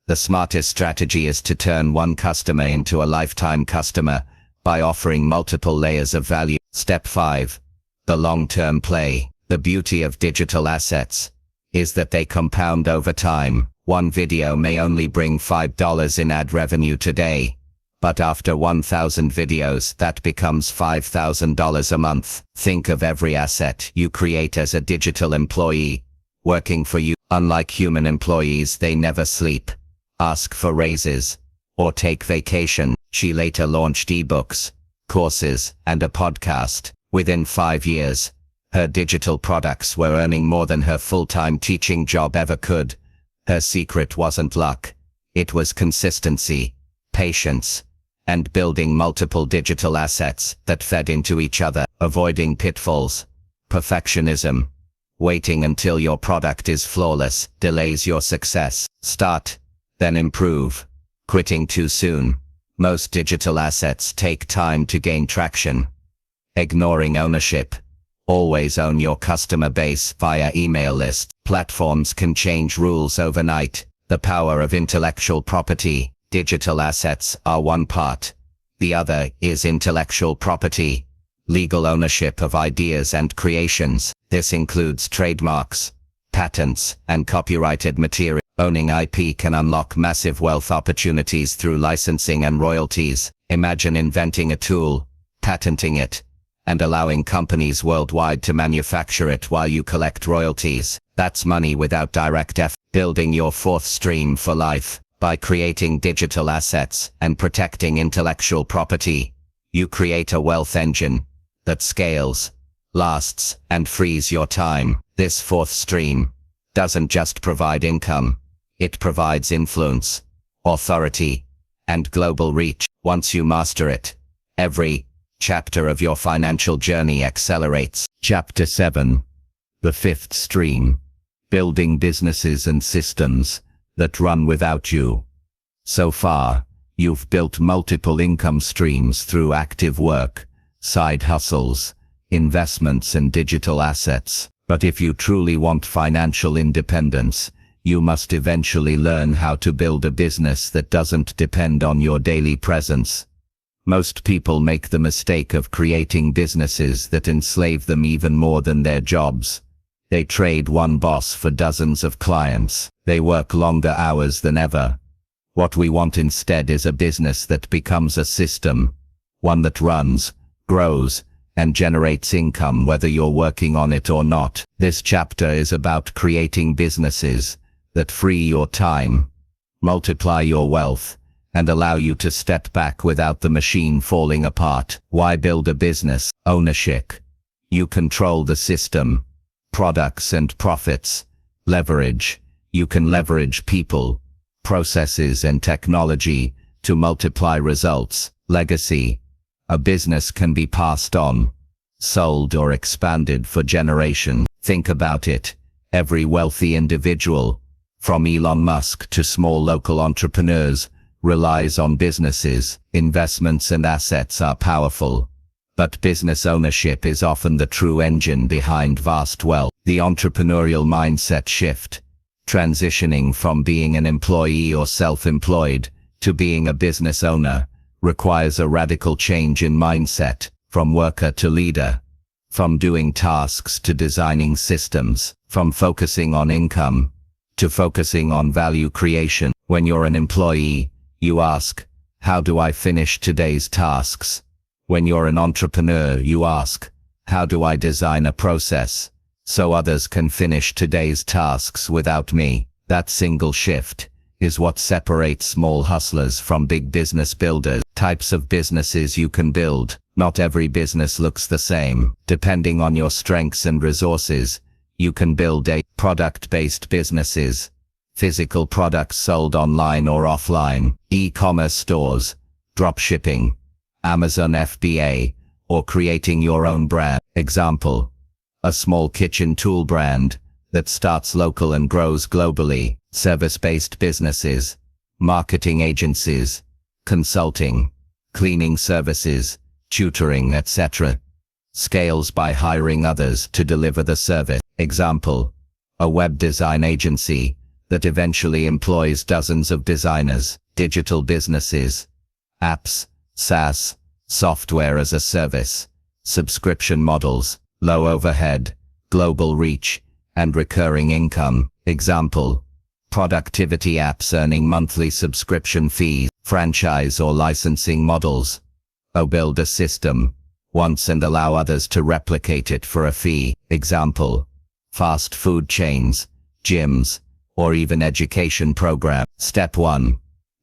The smartest strategy is to turn one customer into a lifetime customer by offering multiple layers of value. Step 5. The long-term play. The beauty of digital assets is that they compound over time. One video may only bring $5 in ad revenue today, but after 1,000 videos, that becomes $5,000 a month. Think of every asset you create as a digital employee working for you. Unlike human employees, they never sleep, ask for raises, or take vacation. She later launched ebooks, courses, and a podcast. Within 5 years, her digital products were earning more than her full-time teaching job ever could. Her secret wasn't luck. It was consistency, patience, and building multiple digital assets that fed into each other, avoiding pitfalls. Perfectionism. Waiting until your product is flawless delays your success. Start, then improve. Quitting too soon. Most digital assets take time to gain traction. Ignoring ownership. Always own your customer base via email list. Platforms can change rules overnight. The power of intellectual property. Digital assets are one part. The other is intellectual property. Legal ownership of ideas and creations. This includes trademarks, patents, and copyrighted material. Owning IP can unlock massive wealth opportunities through licensing and royalties. Imagine inventing a tool, patenting it, and allowing companies worldwide to manufacture it while you collect royalties. That's money without direct effort. Building your fourth stream for life. By creating digital assets and protecting intellectual property, you create a wealth engine that scales, lasts, and frees your time. This fourth stream doesn't just provide income, it provides influence, authority, and global reach. Once you master it, every chapter of your financial journey accelerates. Chapter 7. The fifth stream. Building businesses and systems that run without you. So far, you've built multiple income streams through active work, side hustles, investments and digital assets. But if you truly want financial independence, you must eventually learn how to build a business that doesn't depend on your daily presence. Most people make the mistake of creating businesses that enslave them even more than their jobs. They trade one boss for dozens of clients. They work longer hours than ever. What we want instead is a business that becomes a system, one that runs, grows, and generates income whether you're working on it or not. This chapter is about creating businesses that free your time, multiply your wealth, and allow you to step back without the machine falling apart. Why build a business? Ownership. You control the system, products and profits. Leverage. You can leverage people, processes and technology to multiply results. Legacy. A business can be passed on, sold or expanded for generations. Think about it. Every wealthy individual, from Elon Musk to small local entrepreneurs, relies on businesses. Investments and assets are powerful, but business ownership is often the true engine behind vast wealth. The entrepreneurial mindset shift. Transitioning from being an employee or self-employed to being a business owner requires a radical change in mindset, from worker to leader, from doing tasks to designing systems, from focusing on income to focusing on value creation. When you're an employee, you ask, how do I finish today's tasks? When you're an entrepreneur, you ask, how do I design a process so others can finish today's tasks without me? That single shift is what separates small hustlers from big business builders. Types of businesses you can build. Not every business looks the same. Depending on your strengths and resources, you can build product-based businesses. Physical products sold online or offline. E-commerce stores, dropshipping, Amazon FBA, or creating your own brand. Example: a small kitchen tool brand that starts local and grows globally. Service-based businesses, marketing agencies, consulting, cleaning services, tutoring, etc. Scales by hiring others to deliver the service. Example: a web design agency that eventually employs dozens of designers. Digital businesses, apps, SaaS, software as a service, subscription models, low overhead, global reach, and recurring income. Example: productivity apps earning monthly subscription fees. Franchise or licensing models. Build a system once and allow others to replicate it for a fee. Example: fast food chains, gyms, or even education program. Step 1.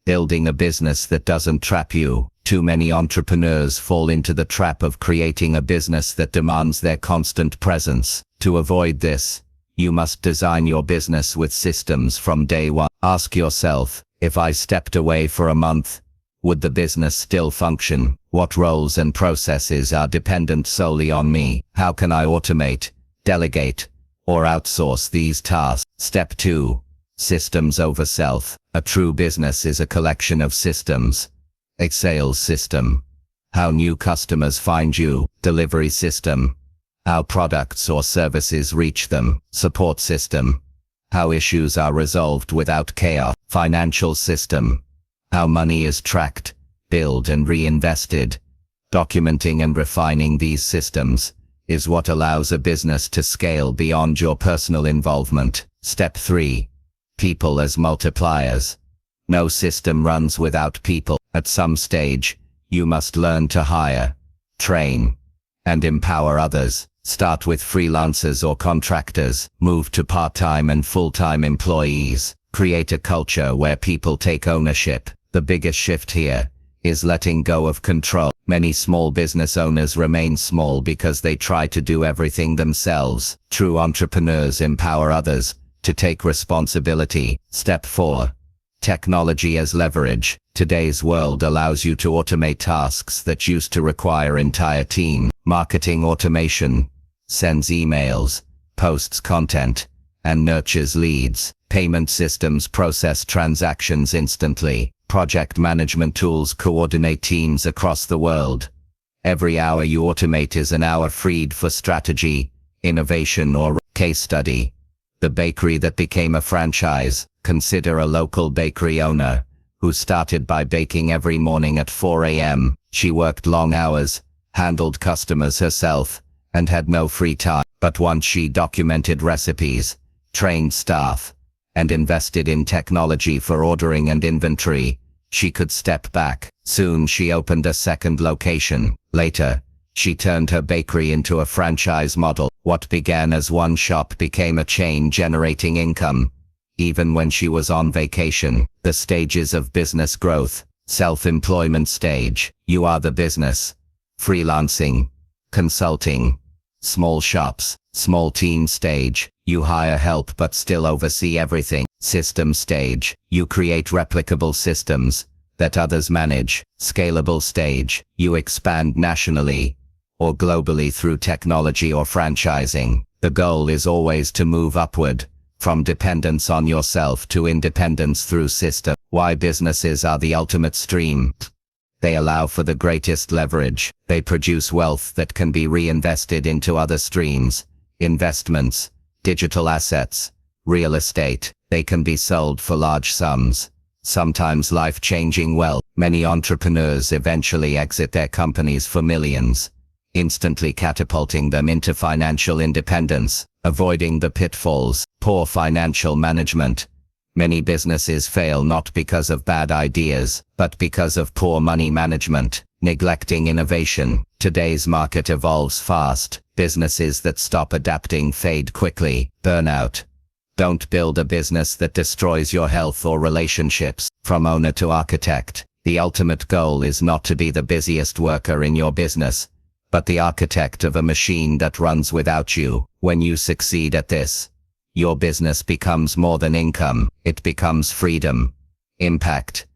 Building a business that doesn't trap you. Too many entrepreneurs fall into the trap of creating a business that demands their constant presence. To avoid this, you must design your business with systems from day one. Ask yourself, if I stepped away for a month, Would the business still function? What roles and processes are dependent solely on me? How can I automate, delegate, or outsource these tasks? Step 2. Systems over self. A true business is a collection of systems. A sales system. How new customers find you. Delivery system. How products or services reach them. Support system. How issues are resolved without chaos. Financial system. How money is tracked, billed and reinvested. Documenting and refining these systems is what allows a business to scale beyond your personal involvement. Step 3. People as multipliers. No system runs without people. At some stage, you must learn to hire, train, and empower others. Start with freelancers or contractors. Move to part-time and full-time employees. Create a culture where people take ownership. The biggest shift here is letting go of control. Many small business owners remain small because they try to do everything themselves. True entrepreneurs empower others to take responsibility. Step 4. Technology as leverage. Today's world allows you to automate tasks that used to require entire teams. Marketing automation sends emails, posts content, and nurtures leads. Payment systems process transactions instantly. Project management tools coordinate teams across the world. Every hour you automate is an hour freed for strategy, innovation, or case study. The bakery that became a franchise. Consider a local bakery owner who started by baking every morning at 4 a.m. She worked long hours, handled customers herself, and had no free time. But once she documented recipes, trained staff, and invested in technology for ordering and inventory, she could step back. Soon she opened a second location. Later, she turned her bakery into a franchise model. What began as one shop became a chain generating income, even when she was on vacation. The stages of business growth. Self-employment stage. You are the business. Freelancing. Consulting. Small shops. Small team stage. You hire help but still oversee everything. System stage. You create replicable systems that others manage. Scalable stage. You expand nationally or globally through technology or franchising. The goal is always to move upward, from dependence on yourself to independence through system. Why businesses are the ultimate stream. They allow for the greatest leverage. They produce wealth that can be reinvested into other streams, investments, digital assets, real estate. They can be sold for large sums, sometimes life-changing wealth. Many entrepreneurs eventually exit their companies for millions, instantly catapulting them into financial independence. Avoiding the pitfalls. Poor financial management. Many businesses fail not because of bad ideas, but because of poor money management, neglecting innovation. Today's market evolves fast. Businesses that stop adapting fade quickly. Burnout. Don't build a business that destroys your health or relationships. From owner to architect, the ultimate goal is not to be the busiest worker in your business, but the architect of a machine that runs without you. When you succeed at this, your business becomes more than income. It becomes freedom, impact,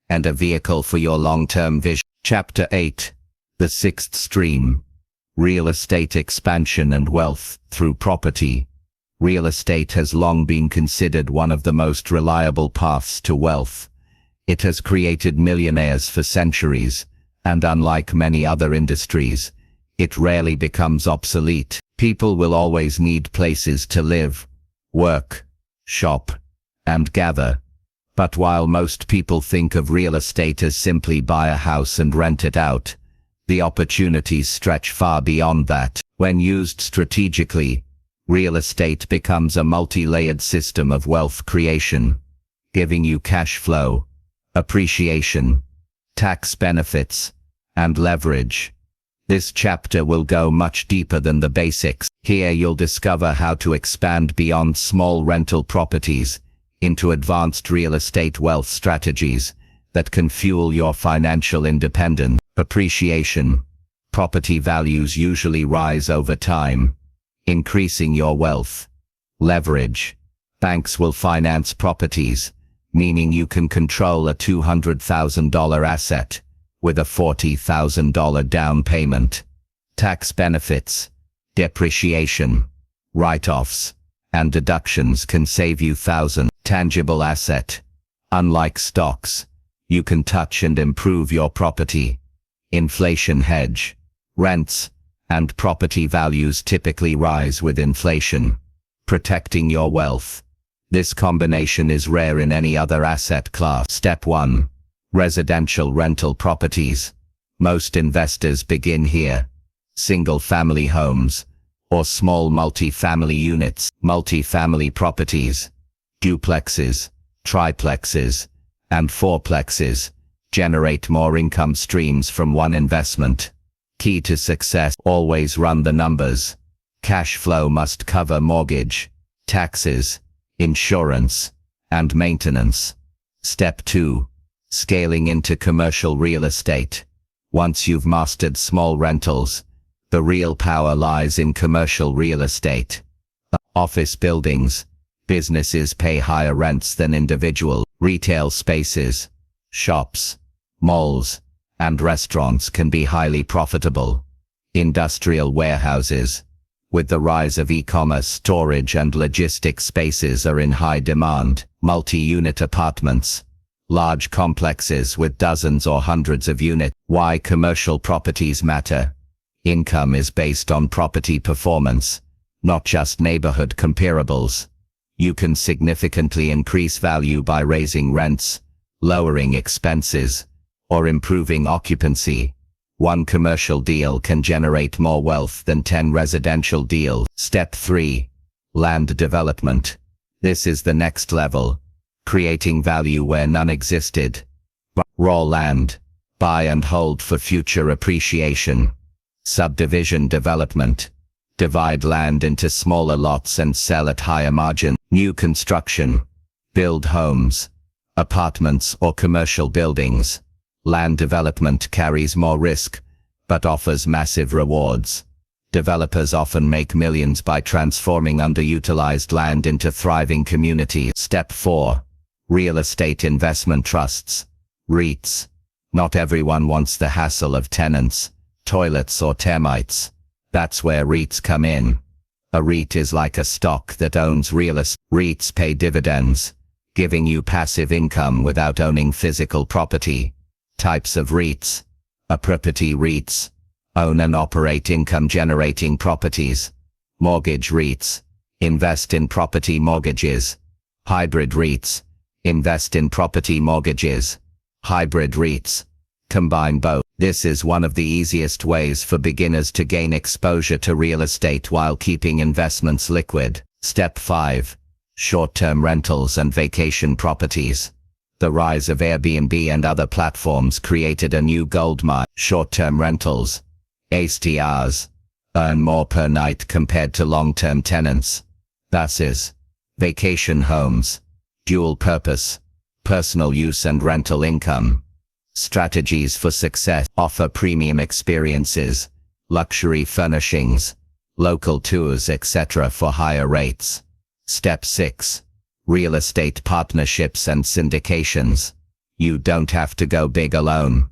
and a vehicle for your long-term vision. Chapter 8. The Sixth Stream. Real estate expansion and wealth through property. Real estate has long been considered one of the most reliable paths to wealth. It has created millionaires for centuries, and unlike many other industries, it rarely becomes obsolete. People will always need places to live, work, shop, and gather. But while most people think of real estate as simply buy a house and rent it out, the opportunities stretch far beyond that. When used strategically, real estate becomes a multi-layered system of wealth creation, giving you cash flow, appreciation, tax benefits, and leverage. This chapter will go much deeper than the basics. Here you'll discover how to expand beyond small rental properties into advanced real estate wealth strategies that can fuel your financial independence. Appreciation. Property values usually rise over time, increasing your wealth. Leverage. Banks will finance properties, meaning you can control a $200,000 asset with a $40,000 down payment. Tax benefits, depreciation, write-offs, and deductions can save you thousands. Tangible asset. Unlike stocks, you can touch and improve your property. Inflation hedge. Rents and property values typically rise with inflation, protecting your wealth. This combination is rare in any other asset class. Step 1. Residential rental properties. Most investors begin here. Single-family homes or small multi-family units. Multi-family properties, duplexes, triplexes, and fourplexes generate more income streams from one investment. Key to success: always run the numbers. Cash flow must cover mortgage, taxes, insurance, and maintenance. Step 2. Scaling into commercial real estate. Once you've mastered small rentals, the real power lies in commercial real estate. Office buildings. Businesses pay higher rents than individual retail spaces. Shops, malls, and restaurants can be highly profitable. Industrial warehouses. With the rise of e-commerce, storage and logistics spaces are in high demand. Multi-unit apartments. Large complexes with dozens or hundreds of units. Why commercial properties matter. Income is based on property performance, not just neighborhood comparables. You can significantly increase value by raising rents, lowering expenses, or improving occupancy. One commercial deal can generate more wealth than 10 residential deals. Step 3. Land development. This is the next level, creating value where none existed. Raw land. Buy and hold for future appreciation. Subdivision development. Divide land into smaller lots and sell at higher margin. New construction. Build homes, apartments or commercial buildings. Land development carries more risk, but offers massive rewards. Developers often make millions by transforming underutilized land into thriving communities. Step 4. Real estate investment trusts. REITs. Not everyone wants the hassle of tenants, toilets or termites. That's where REITs come in. A REIT is like a stock that owns real estate. REITs pay dividends, giving you passive income without owning physical property. Types of REITs. Property REITs. Own and operate income-generating properties. Mortgage REITs. Invest in property mortgages. Hybrid REITs. Invest in property mortgages. Hybrid REITs. Combine both. This is one of the easiest ways for beginners to gain exposure to real estate while keeping investments liquid. Step 5. Short-term rentals and vacation properties. The rise of Airbnb and other platforms created a new goldmine. Short-term rentals, STRs, earn more per night compared to long-term tenants. That is, vacation homes, dual purpose, personal use and rental income. Strategies for success: offer premium experiences, luxury furnishings, local tours, etc. for higher rates. Step 6. Real estate partnerships and syndications. You don't have to go big alone.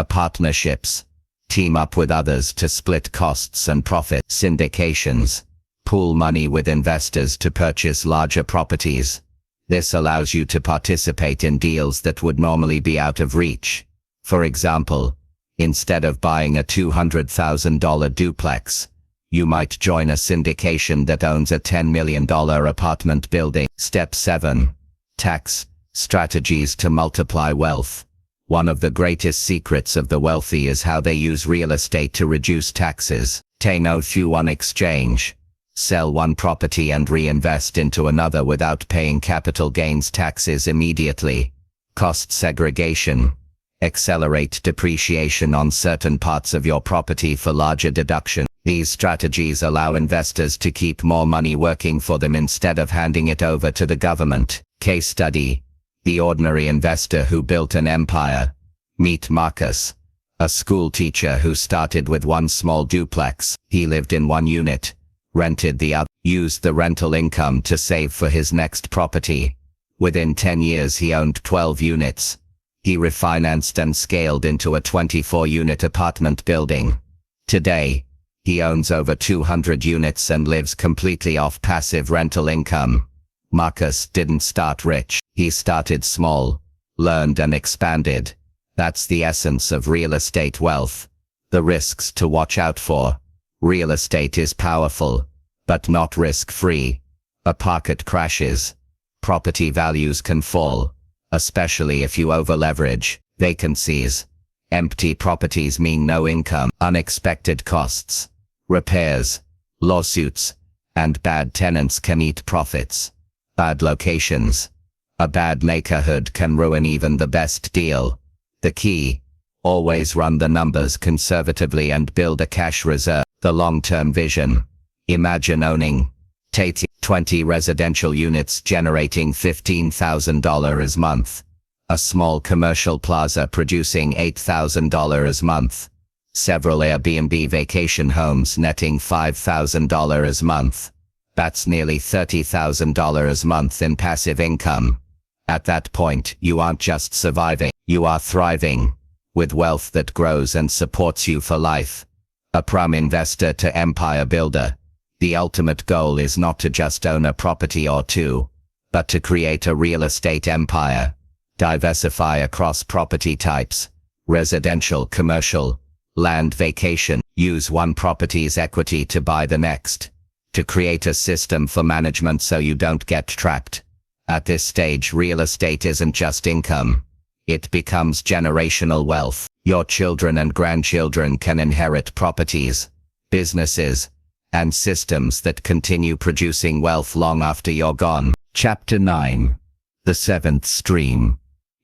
Partnerships. Team up with others to split costs and profit. Syndications. Pool money with investors to purchase larger properties. This allows you to participate in deals that would normally be out of reach. For example, instead of buying a $200,000 duplex, you might join a syndication that owns a $10 million apartment building. Step 7. Tax strategies to multiply wealth. One of the greatest secrets of the wealthy is how they use real estate to reduce taxes. 1031 exchange. Sell one property and reinvest into another without paying capital gains taxes immediately. Cost segregation. Accelerate depreciation on certain parts of your property for larger deduction. These strategies allow investors to keep more money working for them instead of handing it over to the government. Case study: the ordinary investor who built an empire. Meet Marcus, a school teacher who started with one small duplex. He lived in one unit, rented the other, used the rental income to save for his next property, Within 10 years he owned 12 units. He refinanced and scaled into a 24-unit apartment building. Today, he owns over 200 units and lives completely off passive rental income. Marcus didn't start rich. He started small, learned and expanded. That's the essence of real estate wealth. The risks to watch out for. Real estate is powerful, but not risk-free. A market crashes. Property values can fall, especially if you over-leverage. Vacancies. Empty properties mean no income. Unexpected costs. Repairs, lawsuits, and bad tenants can eat profits. Bad locations. A bad neighborhood can ruin even the best deal. The key: always run the numbers conservatively and build a cash reserve. The long-term vision. Imagine owning 20 residential units generating $15,000 a month. A small commercial plaza producing $8,000 a month. Several Airbnb vacation homes netting $5,000 a month. That's nearly $30,000 a month in passive income. At that point, you aren't just surviving, you are thriving, with wealth that grows and supports you for life. A prime investor to empire builder. The ultimate goal is not to just own a property or two, but to create a real estate empire. Diversify across property types: residential, commercial, land, vacation. Use one property's equity to buy the next. To create a system for management so you don't get trapped. At this stage, real estate isn't just income. It becomes generational wealth. Your children and grandchildren can inherit properties, businesses, and systems that continue producing wealth long after you're gone. Chapter 9. The seventh stream.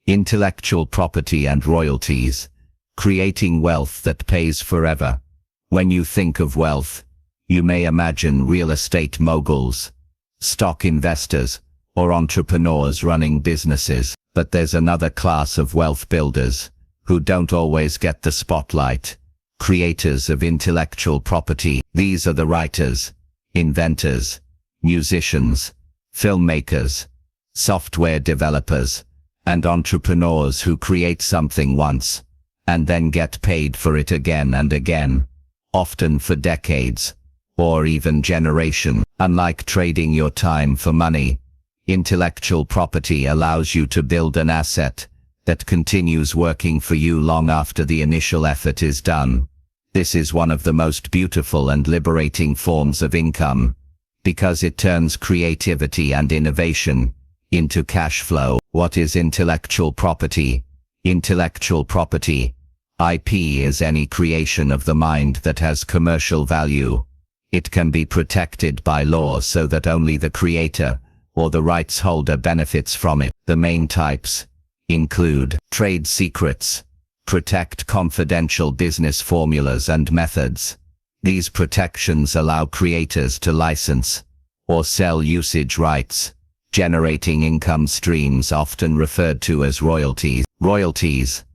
Intellectual property and royalties. Creating wealth that pays forever. When you think of wealth, you may imagine real estate moguls, stock investors, or entrepreneurs running businesses. But there's another class of wealth builders who don't always get the spotlight. Creators of intellectual property. These are the writers, inventors, musicians, filmmakers, software developers, and entrepreneurs who create something once, and then get paid for it again and again, often for decades, or even generations. Unlike trading your time for money, intellectual property allows you to build an asset that continues working for you long after the initial effort is done. This is one of the most beautiful and liberating forms of income, because it turns creativity and innovation into cash flow. What is intellectual property? Intellectual property, IP, is any creation of the mind that has commercial value. It can be protected by law so that only the creator or the rights holder benefits from it. The main types include trade secrets. Protect confidential business formulas and methods. These protections allow creators to license or sell usage rights, generating income streams often referred to as royalties. Royalties,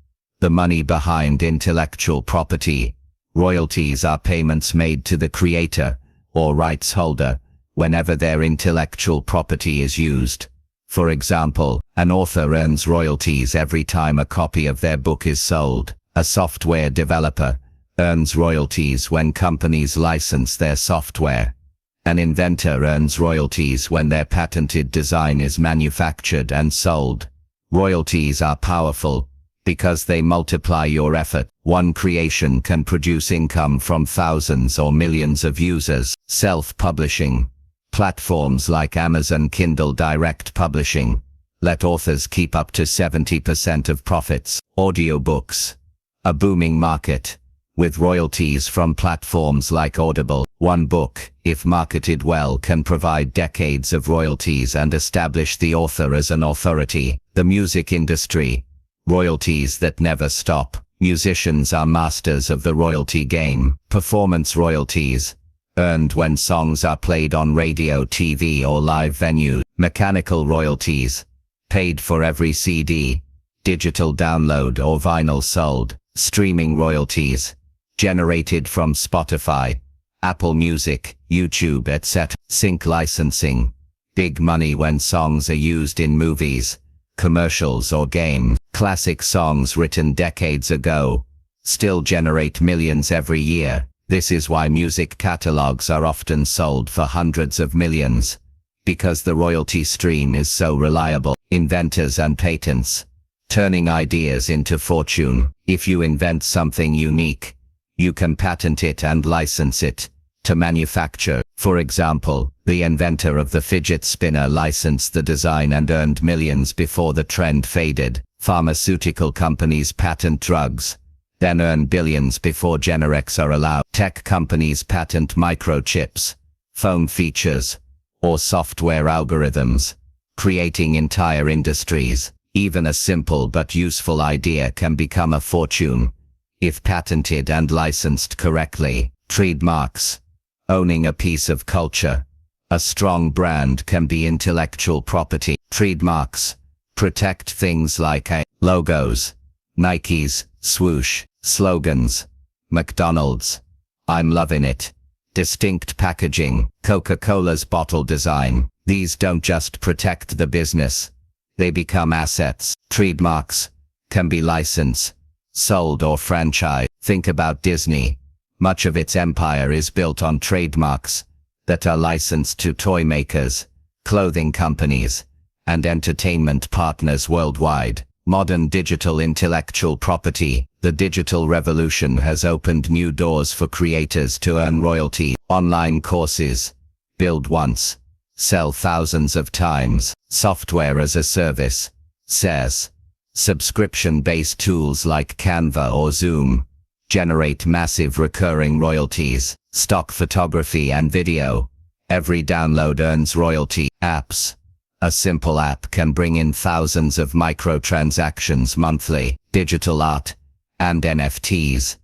the money behind intellectual property. Royalties are payments made to the creator or rights holder whenever their intellectual property is used. For example, an author earns royalties every time a copy of their book is sold. A software developer earns royalties when companies license their software. An inventor earns royalties when their patented design is manufactured and sold. Royalties are powerful because they multiply your effort. One creation can produce income from thousands or millions of users. Self-publishing. Platforms like Amazon Kindle Direct Publishing let authors keep up to 70% of profits. Audiobooks, a booming market, with royalties from platforms like Audible. One book, if marketed well, can provide decades of royalties and establish the author as an authority. The music industry, royalties that never stop. Musicians are masters of the royalty game. Performance royalties, earned when songs are played on radio, TV, or live venues. Mechanical royalties, paid for every CD, digital download, or vinyl sold. Streaming royalties, generated from Spotify, Apple Music, YouTube, etc. Sync licensing. big money when songs are used in movies, commercials or games. Classic songs written decades ago still generate millions every year. This is why music catalogs are often sold for hundreds of millions, because the royalty stream is so reliable. Inventors and patents. Turning ideas into fortune. If you invent something unique, you can patent it and license it to manufacture. For example, the inventor of the fidget spinner licensed the design and earned millions before the trend faded. Pharmaceutical companies patent drugs, then earn billions before generics are allowed. Tech companies patent microchips, phone features, or software algorithms, creating entire industries. Even a simple but useful idea can become a fortune if patented and licensed correctly. Trademarks. Owning a piece of culture. A strong brand can be intellectual property. Trademarks protect things like logos, Nike's, swoosh, slogans, McDonald's, I'm loving it. Distinct packaging, Coca-Cola's bottle design. These don't just protect the business, they become assets. Trademarks can be licensed, sold or franchised. Think about Disney. Much of its empire is built on trademarks that are licensed to toy makers, clothing companies, and entertainment partners worldwide. Modern digital intellectual property. The digital revolution has opened new doors for creators to earn royalty. Online courses. Build once, sell thousands of times. Software as a service, SaaS. Subscription-based tools like Canva or Zoom generate massive recurring royalties. Stock photography and video. Every download earns royalty. Apps. A simple app can bring in thousands of microtransactions monthly. Digital art and NFTs.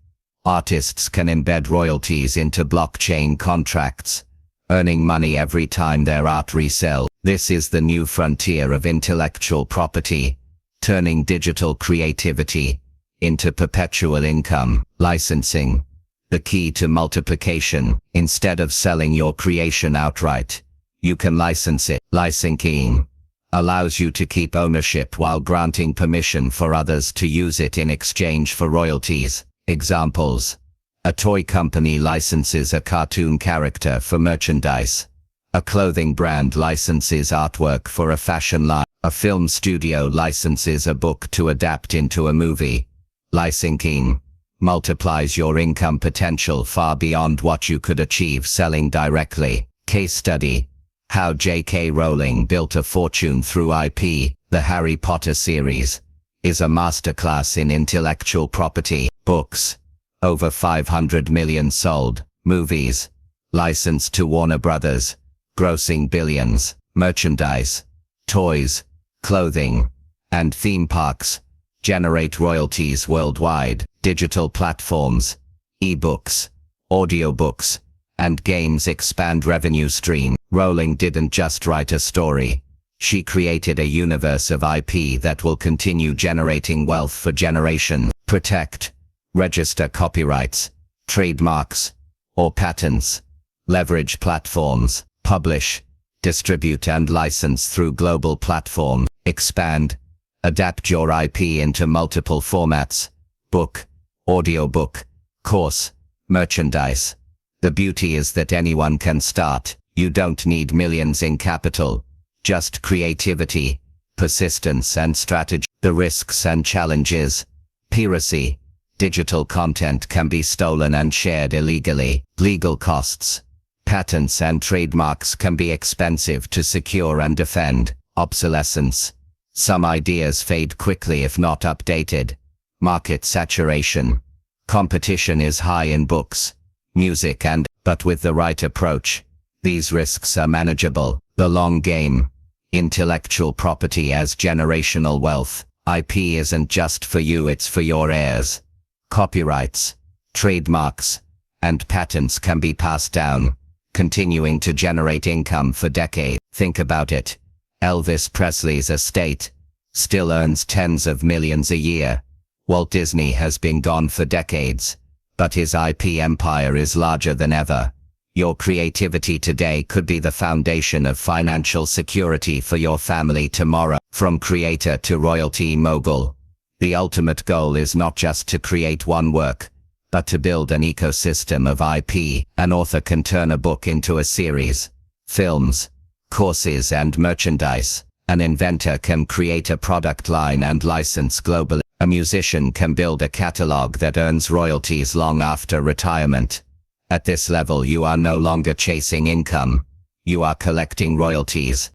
Artists can embed royalties into blockchain contracts, earning money every time their art resells. This is the new frontier of intellectual property, turning digital creativity into perpetual income. Licensing. The key to multiplication. Instead of selling your creation outright, you can license it. Licensing allows you to keep ownership while granting permission for others to use it in exchange for royalties. Examples. A toy company licenses a cartoon character for merchandise. A clothing brand licenses artwork for a fashion line. A film studio licenses a book to adapt into a movie. Licensing multiplies your income potential far beyond what you could achieve selling directly. Case study. How J.K. Rowling built a fortune through IP. The Harry Potter series is a masterclass in intellectual property. Books. Over 500 million sold. Movies. Licensed to Warner Brothers, grossing billions. Merchandise. Toys, clothing, and theme parks generate royalties worldwide. Digital platforms. Ebooks, audiobooks, and games expand revenue stream. Rowling didn't just write a story. She created a universe of IP that will continue generating wealth for generations. Protect. Register copyrights, trademarks, or patents. Leverage platforms. Publish, distribute and license through global platforms. Expand. Adapt your IP into multiple formats. Book, audiobook, course, merchandise. The beauty is that anyone can start. You don't need millions in capital, just creativity, persistence and strategy. The risks and challenges. Piracy. Digital content can be stolen and shared illegally. Legal costs. Patents and trademarks can be expensive to secure and defend. Obsolescence. Some ideas fade quickly if not updated. Market saturation. Competition is high in books, music but with the right approach, these risks are manageable. The long game. Intellectual property as generational wealth. IP isn't just for you, it's for your heirs. Copyrights, trademarks, and patents can be passed down, continuing to generate income for decades. Think about it. Elvis Presley's estate still earns tens of millions a year. Walt Disney has been gone for decades, but his IP empire is larger than ever. Your creativity today could be the foundation of financial security for your family tomorrow. From creator to royalty mogul, the ultimate goal is not just to create one work, but to build an ecosystem of IP. An author can turn a book into a series, films, courses and merchandise. An inventor can create a product line and license globally. A musician can build a catalog that earns royalties long after retirement. At this level, you are no longer chasing income. You are collecting royalties.